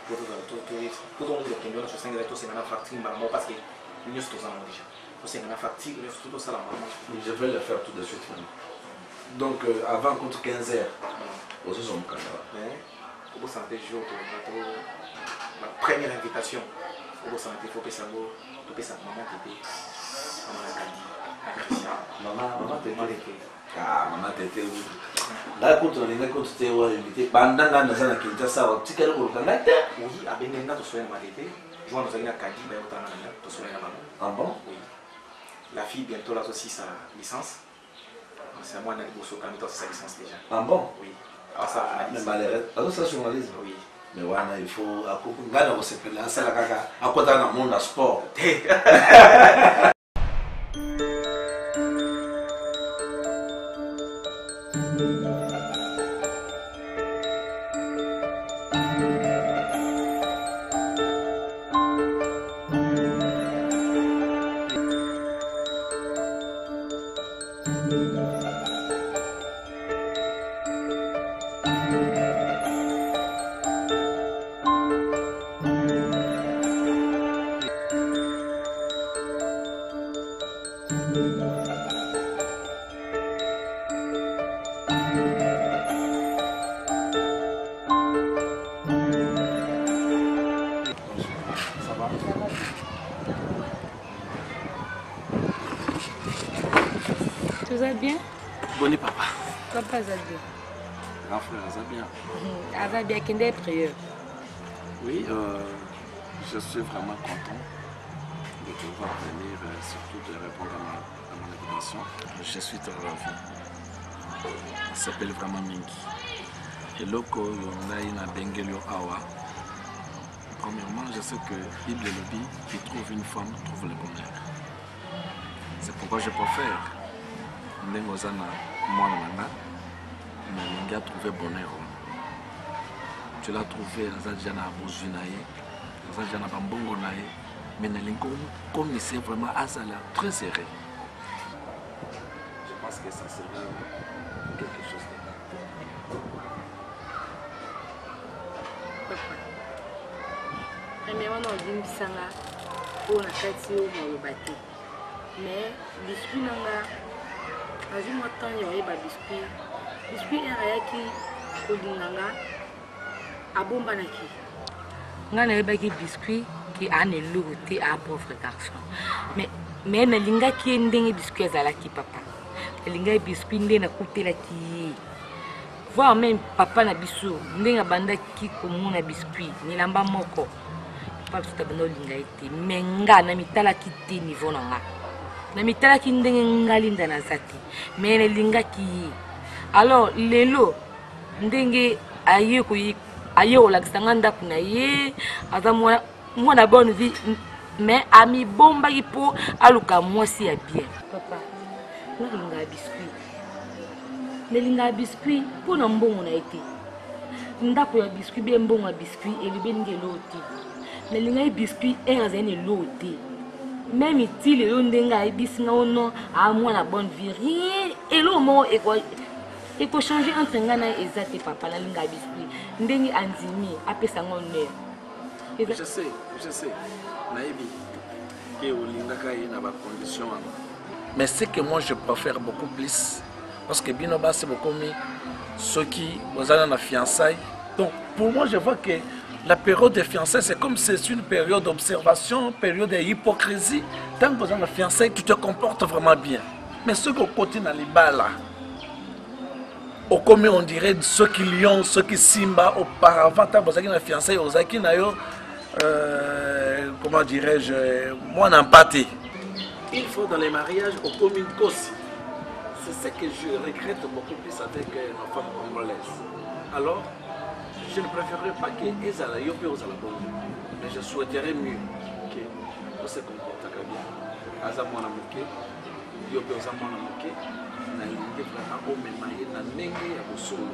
Pour tout le monde, je suis très heureux parce que nous sommes tous en déjà. Je vais le faire tout de suite. Donc avant contre 15h, aux autres hommes au santé jour la première invitation au santé faut que ça go to que ça maman maman tete là quand on est quand tu es invité bandanga na sana kinta sawa tikelo ko kanga te oui abenga to soya matete joie nous allons à Kadi mais autant na to soya na maman. Ah bon? Oui. La fille bientôt là aussi sa licence. C'est moi qui bosse au Canada sa licence déjà. Ah bon? Oui. Ah ça mais malheureux. Alors ça journalisme. Oui. Mais voilà, il faut ngana ko sepela sala kaka akota na monde sport. Tout va bien? Bonne papa. Papa ça bien. Grand frère ça bien. Ça bien qu'il est prière. Oui, je suis vraiment content de te voir venir, surtout de répondre à mon invitation. Je suis très ravi. Il s'appelle vraiment Mingi. Et loko yonga bengelio awa. Premièrement, je sais que Bible Lobby, qui trouve une femme, trouve le bonheur. C'est pourquoi je préfère Ndengozana Mwananga, mais Mingi a trouvé bonheur. Tu l'as trouvé à Zadjana Bozunaye, à Zadjana Bambongo Naye, mais Nelinko connaissait vraiment Azala très serré. Je pense que ça serait quelque chose de bien. Premièrement, on dit que ça on a fait ça au Malobati. Mais, l'esprit n'a azwi temps ya oyeba biscuit biscuit ayaki kolinga nga abombanaki nga nayebaki biscuit ki ane eloko te a pauvre garçon mais nalingaki ye ndenge biscuit azalaki papa nalingaki biscuit nde nakutelaki ye voir même papa na biso ndenge abandaki komona biscuit nilamba moko papa biso tabanda olinga ye te mais nga namitalaki te niveau na nga namitalaki ndenge ngalinda naza te mais nalingaki ye alors lelo ndenge aye kolakisa nga ndako na ye aza mwana bonne vie mais amibombaki mpo aluka mwasi ya bien papa nalingaka biscuit nalingaka biscuit mpo na mbongo na ye te ndako ya biscuit bie mbongo ya biscuit elobi ndenge eloo te nalingaki biscuit ere azali na eloo te même iti lelo ndenge ayebisi nga ono amwana bonne vie rien eloo moko ekochange entre nga na eza te papa nalingaka biscuit ndenge andimi apesa nga honneur je sais nayebi ke olingaka ye na bacondition wana mais c'est que moi je préfère beaucoup plus parce que bino basi bokomi soki bozala na fiançailles donc pour moi je vois que la période de fiançailles c'est comme c'est une période d'observation période d'hypocrisie tant que bozala na fiançailles tu te comportes vraiment bien mais ceux qui côté na libala au comme on dirait ceux qui lion ceux qui simba auparavant tant bozaki na fiançailles ozaki na yo comment dirais-je moi n'empathé il faut dans les mariages au comme une cause c'est ce que je regrette beaucoup plus avec ma femme congolaise alors je ne préférerais pas que ezala yo pe ozala bongo mais je souhaiterais mieux que on se comporte bien aza mwana moke yo pe oza mwana moke na lingi vraiment omema ye na ndenge ya kosolo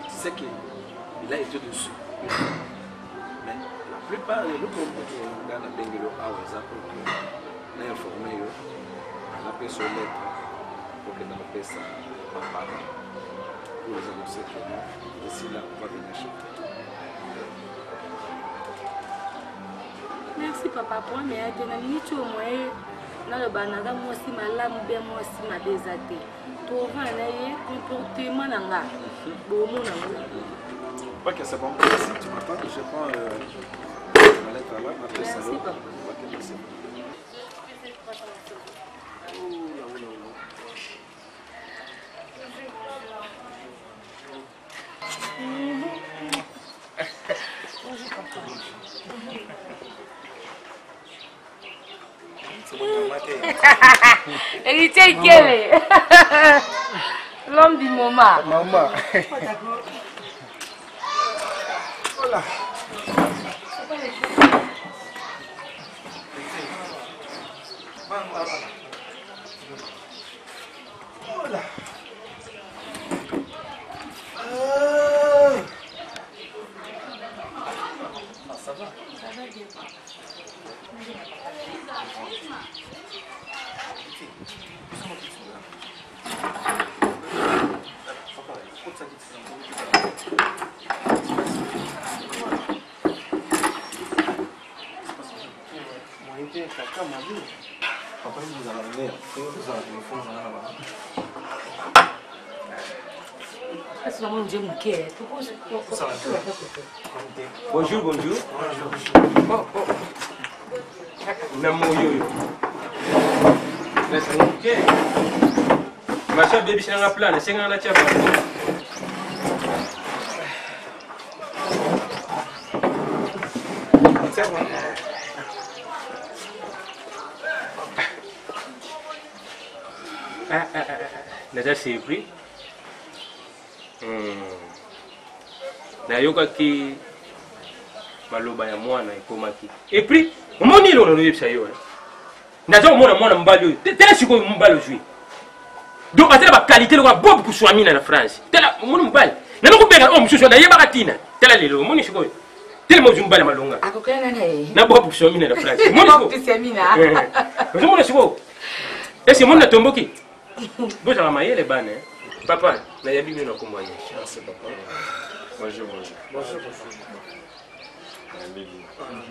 c'est que il a été dessus mais la plupart de nous comme dans la bengelo awa za pour na informer yo na peso lettre pour que dans pesa papa pour les annoncer que ici là on va venir chez merci papa pour mais à tenir nicho moi na le bananga moi si malamu bien moi si ma désate to va na ye comportement nanga bon mon nanga pas que c'est bon si tu m'attends je prends la lettre là après ça là Héritier Kélé, l'homme du moment. Maman. Voilà. Voilà. Ça va? Ça va bien. Bonjour, bonjour. Oh, oh. Namoyo. Laisse-moi. Ma chère baby, c'est un plan. C'est un chef. Naza surpris. Nayokaki maloba ya mwana ekomaki. Et puis, omoni lo no yebisa yo. Naza omona mwana mbali. Tela siko mbali jui. Donc atela ba qualité lo bob ku swamina na France. Tela omoni mbali. Na ko benga o msusu na yeba katina. Tela lelo omoni siko. Tela mo zumbali malonga. Akokana nae. Na bob ku swamina na France. Omoni siko. Bob swamina. Omoni siko. Est-ce que mon tomboki? Bonjour à Maïe les bannes. Papa, na yabi bien comme moi. Merci papa. Bonjour, bonjour. Bonjour, bonjour.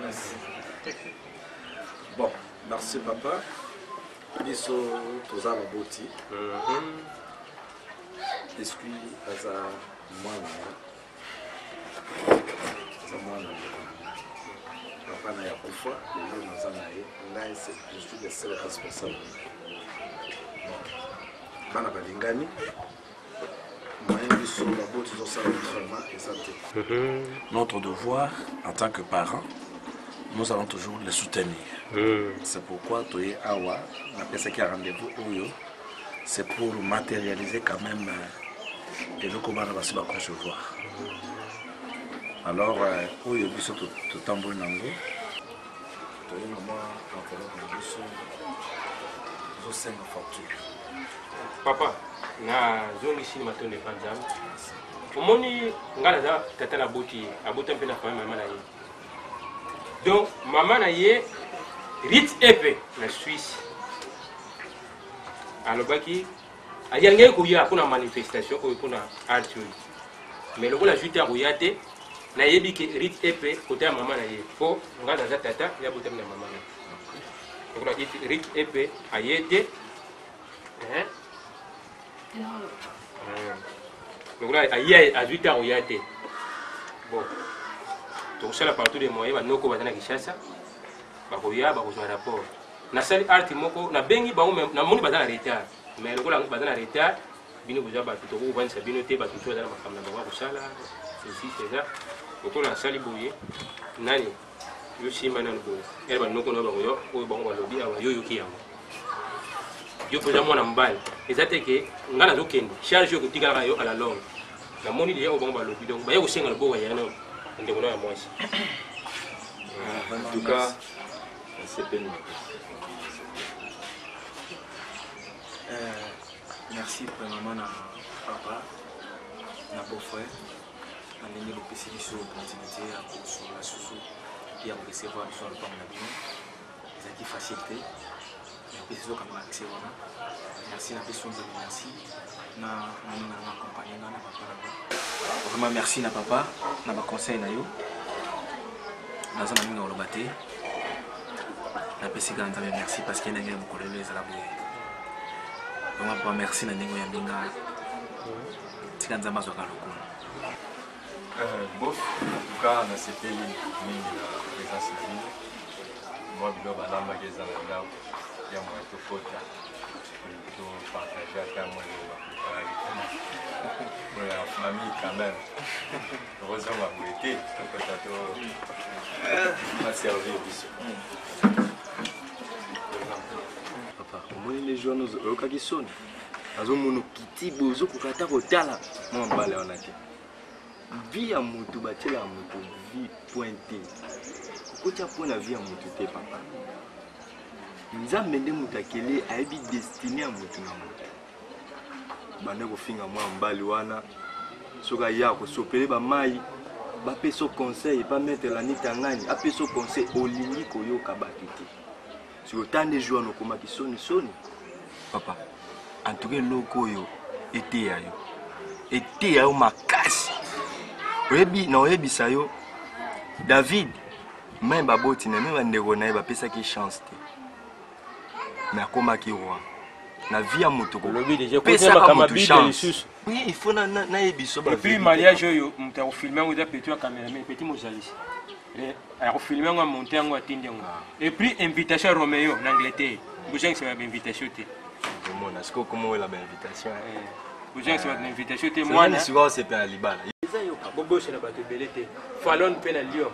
Merci. Bon, merci papa. biso toza baboti esprit aza mwana papa na ya kufa lelo naza na ye ngai je suis le seul responsable bana balingani moyen biso baboti tozosala vraiment eza te. Notre devoir en tant que parents, nous allons toujours les soutenir. C'est pourquoi Toye Awa, la personne qui a rendez-vous Oyo, c'est pour matérialiser quand même et le comment on va se concevoir. Alors, Oyo biso tout tambour nango, Toye maman en biso, zo senga fortune. Papa, na zone ici matin ne pas jam. Omoni ngala za tata na boti, abota mpe na famille maman na ye. Donc maman na ye Rit épée na Suisse. Alobaki ayangé kuya kuna manifestation ko kuna arturi. Mais le la juité royate na yebi ki Rit épée côté ya maman na ye. Fo ngala za tata ya botem na maman na. Donc la Rit épée ayete hein. Donc là aye a juité royate. Bon. Donc ça la partout des moyens ba noko batana Kinshasa. Bakoya bakozwa rapport na sali art moko na bengi ba na moni bazana retard mais le kola bazana retard bino kuja ba to ko banisa bino te ba to za na makamna ba ko sala ceci cela ko na sali boye nani yo shima na boye ele ba noko no ba yo ko ba ko lobi awa yo yoki yango yo poza mwana mbali ezate ke ngana zo kende charge yo kutika yo à la longue na moni dia ko ba lobi donc ba yo ko senga le bo ya no ndeko no ya mwasi en tout cas c'est pénible. Merci premièrement à papa, à beau-frère, à l'ennemi le PC sur l'opportunité, à cause sur la sous et à recevoir sur le plan de l'avion. Les acquis facilité, et puis c'est comme accès voilà. Merci à personne de merci, na accompagné na papa. Vraiment merci na papa, na ma conseil na yo. Na zone mingi olobate. Na pesi ganza merci parce qu'il y a un beaucoup de les à la bouée. Vraiment pas merci na ningo ya minga. Tikanza mazo ka lokolo. Bof, en tout cas na c'était mingi la présence na mingi. Moi bilo balamba geza na ngao ya mo to kota. To partager ta mo la famille quand même. Heureusement vous l'été, m'a servi au biso. Papa, comment les jeunes au kakisoni? Azo mono kiti bozo kokata kotala. Moi mbale onaki. Vie à mutu batela mutu vie pointé. Kokocha pona vie à mutu te papa. Nzambe nde mutakele aibi destiné à mutu na mutu. Bande kofinga mwa mbali wana soka ya kosopele ba mai ba peso conseil pas mettre la nitangani a peso conseil olingi koyoka batiti sur autant de jours no koma kisoni soni papa en tout cas loko yo ete ayo makasi oyebi na oyebi sayo David même baboti na même ndeko na ba pesa ki chance te na koma ki roi la vie à moto ko lobi déjà ko tema kama bide lisusu oui il faut na ebiso ba et puis mariage yo mta ko filmer ngo da petit cameraman petit mozalisi a ko filmer ngo monter ngo atindi ngo et puis invitation Roméo en Angleterre bougeant c'est une invitation te bon na siko comment la invitation bougeant c'est une invitation te moi na siko c'est pas libala eza yo ka bobo c'est na bato belete Fallon pe na Lyon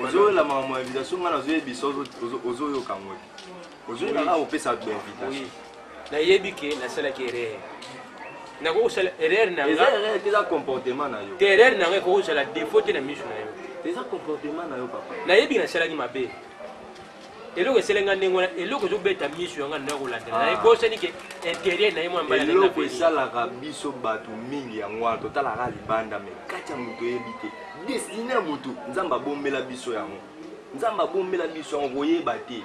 ozo la mama invitation ngana zo ebiso ozo yo kango aujourd'hui là on peut ça bien invitation na yebike na sala kere na ko sala erreur na nga eza comportement na yo erreur na nga ko sala défaut na misu na yo eza comportement na yo papa na yebike na sala ki mabe eloko selenga ndengona eloko zo beta misu nga na ko landela na ko sani ke intérieur na yemo mbala na eloko sala ka biso bato mingi ya ngwa totala ka libanda me kacha muto yebike destiné mutu nzamba bombela biso yango nzamba bombela biso yango boyeba te.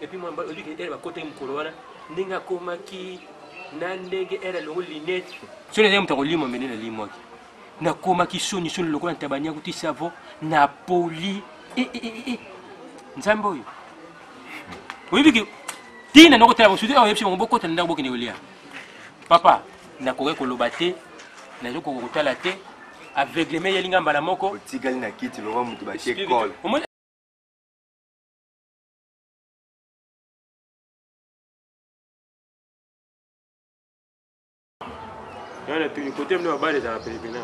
Et puis moi je dis que elle va côté mkolwana ndinga komaki na ndenge era lo linette so les amis takolimo menene limo na komaki soni soni lokona ntabanya kuti savo na poli nzambo yo oui biki tina ndoko tala bosude o yepsi ngombo kota ndako bokene olia papa nakoke koloba te nazo kokotala te aveuglement yelinga mbala moko otikali na kiti loba mutu batie col yana tu côté mno bale za pelipina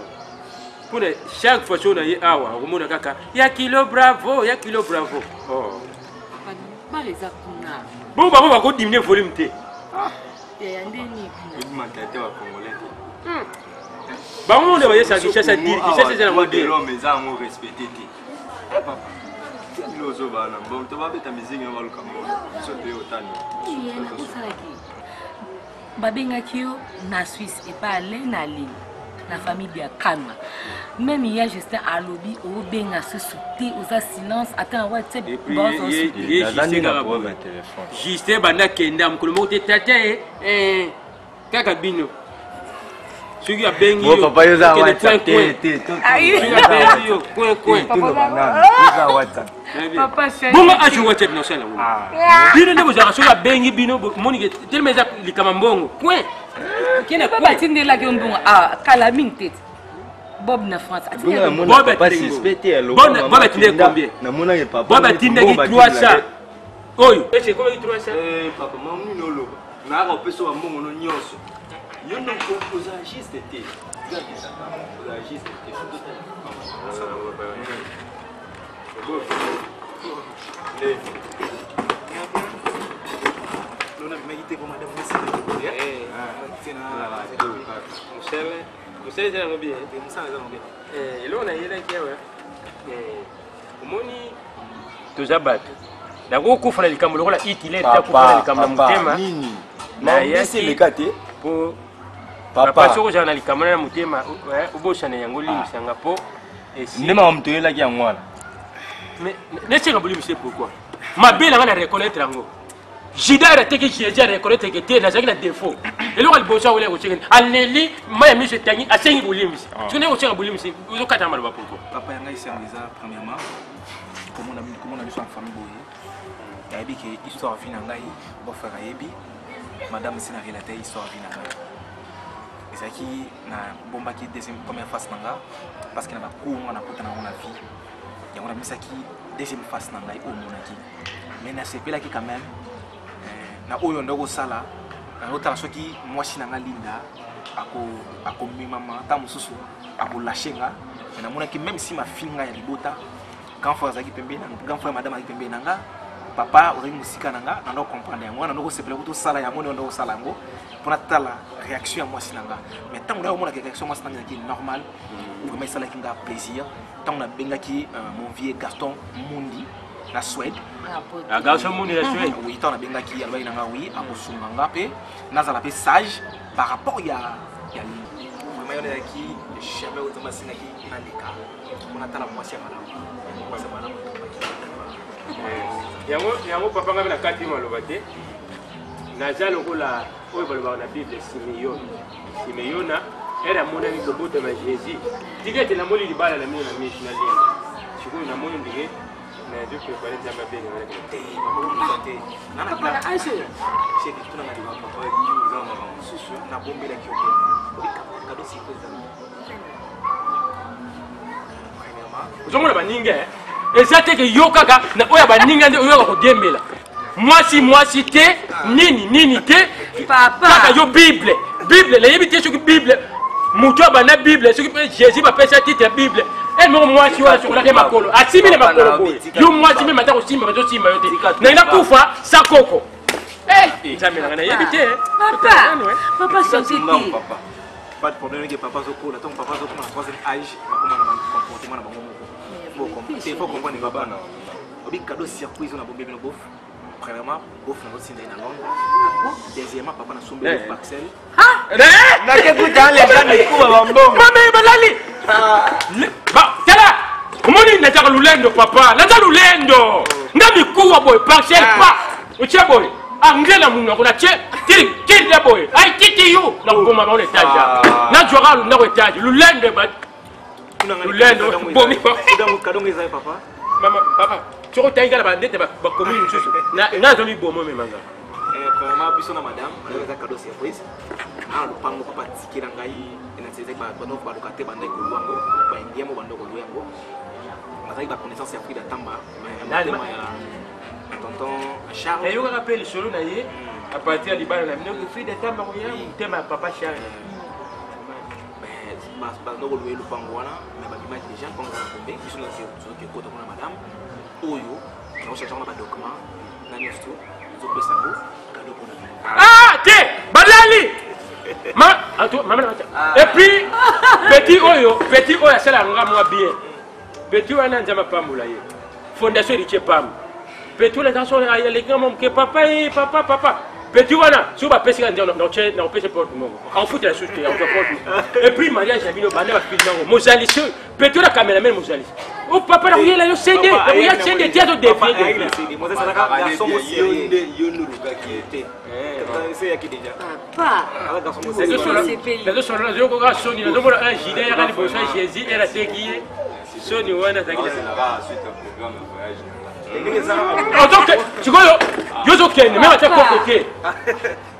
pour chaque fois on a y awa omona kaka ya kilo bravo oh bale za kuna bon ba ko diminuer volume te ya ndeni kuna matete wa congolais ba on ne va y ça qui cherche à dire qui cherche à modèle mais ça on respecter te papa lozo bana bon to ba beta musique on va le camo so te otani yena usalaki babengaki yo na Suisse et pas aller na Lille la famille de Kanwa même hier Justin alobi o benga se sauter aux silence attends ouais tu sais bon Justin banda kenda mkolo mo te tata kaka bino sugi a bengi yo papa yo za wata te yo coin papa chéri bonga achu wata bino sala bino ndebo za sugi a bengi bino moni tellement za likama mbongo coin kena papa tindela ki mbonga kala minte Bob na France atindela Bob pas suspecté alors Bob atindela combien na mona ye papa Bob atindela 300 oyo c'est comment 300 papa mamu no lo na ka peso wa mbongo no nyoso yo no proposa juste te za juste te Lona mégité pour madame Messi. Musele zana bien. Elona yele kewe. Omoni tozabat. Nako kufana likambo lokola itile ta kufana likambo mutema. Nini? Na yesi lekate po papa soko jana likambo na mutema ubosana yango limisanga po esi. Ndema mtoyela ki yangwana. Mais n'est-ce pas possible pourquoi? Ma belle a reconnaître yango. Jida teke j'ai reconnaître que tu n'as pas de défaut. Et là, le bossa ou les rochers, Alneli, moi, je suis tangi à 5 volumes. Tu n'es pas au volume, vous avez mal pourquoi. Papa Yanga ici en Lisa, premièrement, comme on a vu son famille, il y a dit que l'histoire vient en Gaï, bon frère Ayebi, madame s'est relatée l'histoire vient en Gaï. Et c'est qui na bomba qui deuxième première phase nanga, parce qu'il y a un coup, on a coûté dans la vie. Il y a un qui deuxième phase nanga au monaki. Mais na c'est là qui quand même. Na oyo ndoko sala na otala soki mwasi nanga linda ako mimama ta mususu ako lashenga na mona ki même si ma finga ya libota quand frère zaki pembe na grand frère madame aki pembe nanga papa ori musika nanga na ndo comprendre yango na ndoko sepela kuto sala ya mona ndoko sala yango pona tala réaction ya mwasi nanga mais tant na mona réaction mwasi nanga ki normal vraiment sala ki nga plaisir tant na benga ki mon vieux Gaston Mundi la Suède. La garçon monde la Suède. Oui, tant la benga qui alba inanga oui, a bosunganga pe, nazala pe sage par rapport ya vraiment il y a qui jamais autant singa qui na leka. On attend la moitié madame. Moi c'est madame. Yango papa ngaba na kati malobate. Naza lokola oyo baloba na Bible Simeona era mona ni koboto na Jésus. Tigete na moli libala na mimi na mimi na lien. Sikuyo na moni ndige na je préparer ça ma bien avec nana kila aise c'est que tuna ngadi papa yu na mama susu na bombe la kioko kado siku za uzomona baninga ezate ke yokaka na oya baninga nde oyo ko gembela mwasi te nini te papa kaka yo Bible la yebite sur Bible mutu abana Bible sur Jésus ba pesa titre Bible et moi tu vois sur la makolo asimi le makolo yo moi tu me mata ko simba ko simba yote na ina kufa sakoko nzambe na yebite papa santé papa pas de problème que papa zoko la ton papa zoko na troisième âge comme na comportement na bango faut comprendre papa na obi cadeau surprise na bombe no bof premièrement bof na rosinda na Londres deuxièmement papa na sombe le parcelle na ke kuta le kana kuba bambongo mama balali ba tala omoni na taka lulendo papa na taka lulendo ndami kuwa boy parcelle pa uche boy angela munga kuna che kiri boy ai titi you na ngoma ba on étage na jora lu na ko étage lulendo ba lulendo bomi cadeau ngeza papa mama papa tu ko tainga la bandete ba commune susu na zoli bomo me manga Premièrement, bisous na madame, madame est un cadeau surprise. Ah, le pango papa tikira ngai ina tsetse ba bano ba lokate banda ko luango, ba indiamo bando ko luango. Mazaki ba connaissance ya Frida Tamba, mais tema ya tonton Charles. Et yo rappelle solo na ye à partir du bar la mino Frida Tamba ko ya tema papa Charles. Mais ba no ko lué le pango wana, mais ba bima déjà comme ça tomber, bisous na zo ke ko to na madame. Oyo, on cherche ba document, na nyosto, zo pesango, cadeau pour na. Ah, t'es Balali! Et puis, petit oyo, c'est la moi bien. Petit oyo, n'a jamais pas moulé. Fondation de Pam. Petit les garçons, les gars, mon papa, papa. Petit oyo, si on va passer dans le porte en fout la société, et puis, mariage, j'ai mis le banner à Filman, Mosalis, petit oyo, la caméra, même Mosalis. Oh, papa, il y a le CD, il y a le CD, il y a le défi. Moi, c'est un garçon Papa. Les sont là, je regarde Sony, nous avons un gilet, il y a des besoins, Jésus, elle a déguillé. Sony, on a déguillé. Tu vois, je suis ok, même à ta côté.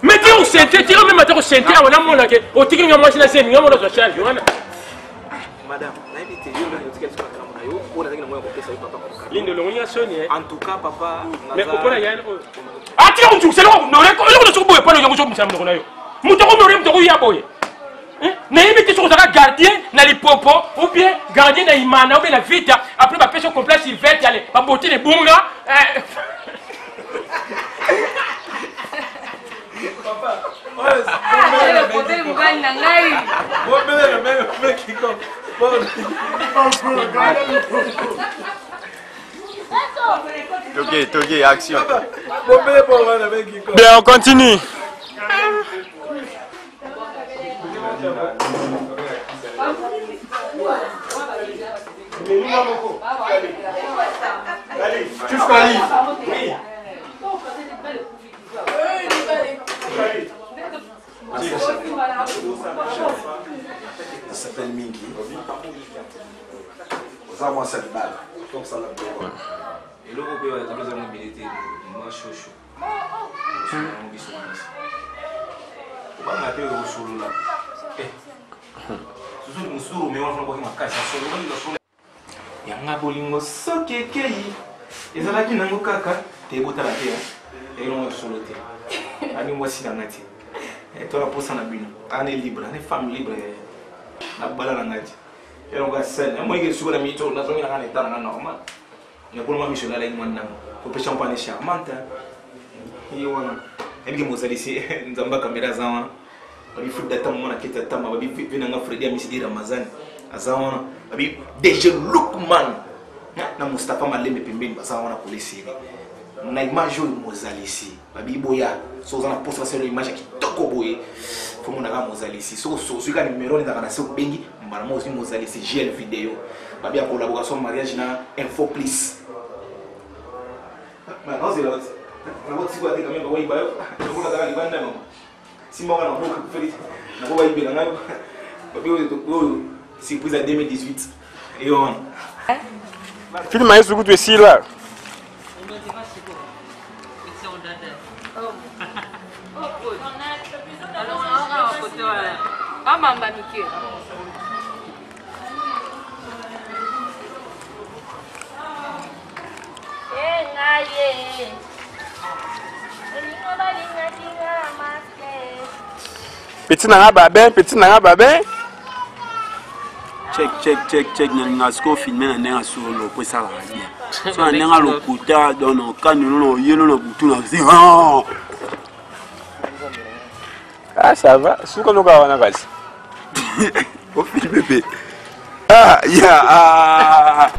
Mais tu es au centre, tu es même à ta centre, on a mon laquelle, au tigre, on a mangé la scène, on a mon charge. Madame, l'invité, en tout cas, papa. Mais pourquoi il y a un. Ah, tu es c'est long, non, on pas le gardien, na les popo, ou bien gardien na imana, ou bien la vite, après ma personne complète, il va y aller, ma beauté les bunga. Papa, Ok, action. Bien, on continue. Ça s'appelle Mingi. Ça, moi, cette balle. Comme ça, la balle. Et là, on peut avoir besoin de mobilité. Moi, je suis chaud. Je suis on va m'appeler au solo là. Sous mais on va voir ma casse solo. Yanga bolingo sokekei. Ezalaki nango kaka te botala te. Et non solo te. Ani mwasi na ngati. Et toi la posa na bino. Ane libre, ane femme libre. Na bala na ngati. Et on va seul. Moi que suko na mito na zongi na ngane tana na normal. Ya pour moi mission la ngwana. Ko pesha mpane charmante. Iyo wana. Ebi mozalisi nzamba kamera zawa. Babi fuda tamu na kita tamu babi vina nga Fredi Amisidi Ramazani. Azawana babi DJ Lukman. Na Mustafa Malembe pembeni bazawana polisi. Na image yo mozalisi. Babi boya. So zana posta selo image kitoko boye. Fomo na mozalisi. So suka numéro ni na so bengi mbara mozi mozalisi GL vidéo. Babi a collaboration mariage na Info Plus. Maintenant c'est là. Na wotsi kwa tika memba waiba yo. Ndokuwa dala libanda mama. Simba wana mboka kufeli. Na kwa waiba na ngayo. Babi yo surprise à 2018. Et on. Filme aí sugu tu esi là. Petit nanga babin. Check na sko filmer na nenga solo po sala bien. So na nenga lokuta dono kanu no yelo no butu na zi. Ah ça va, suko no ka wana basi. Au film bébé. Ah, yeah.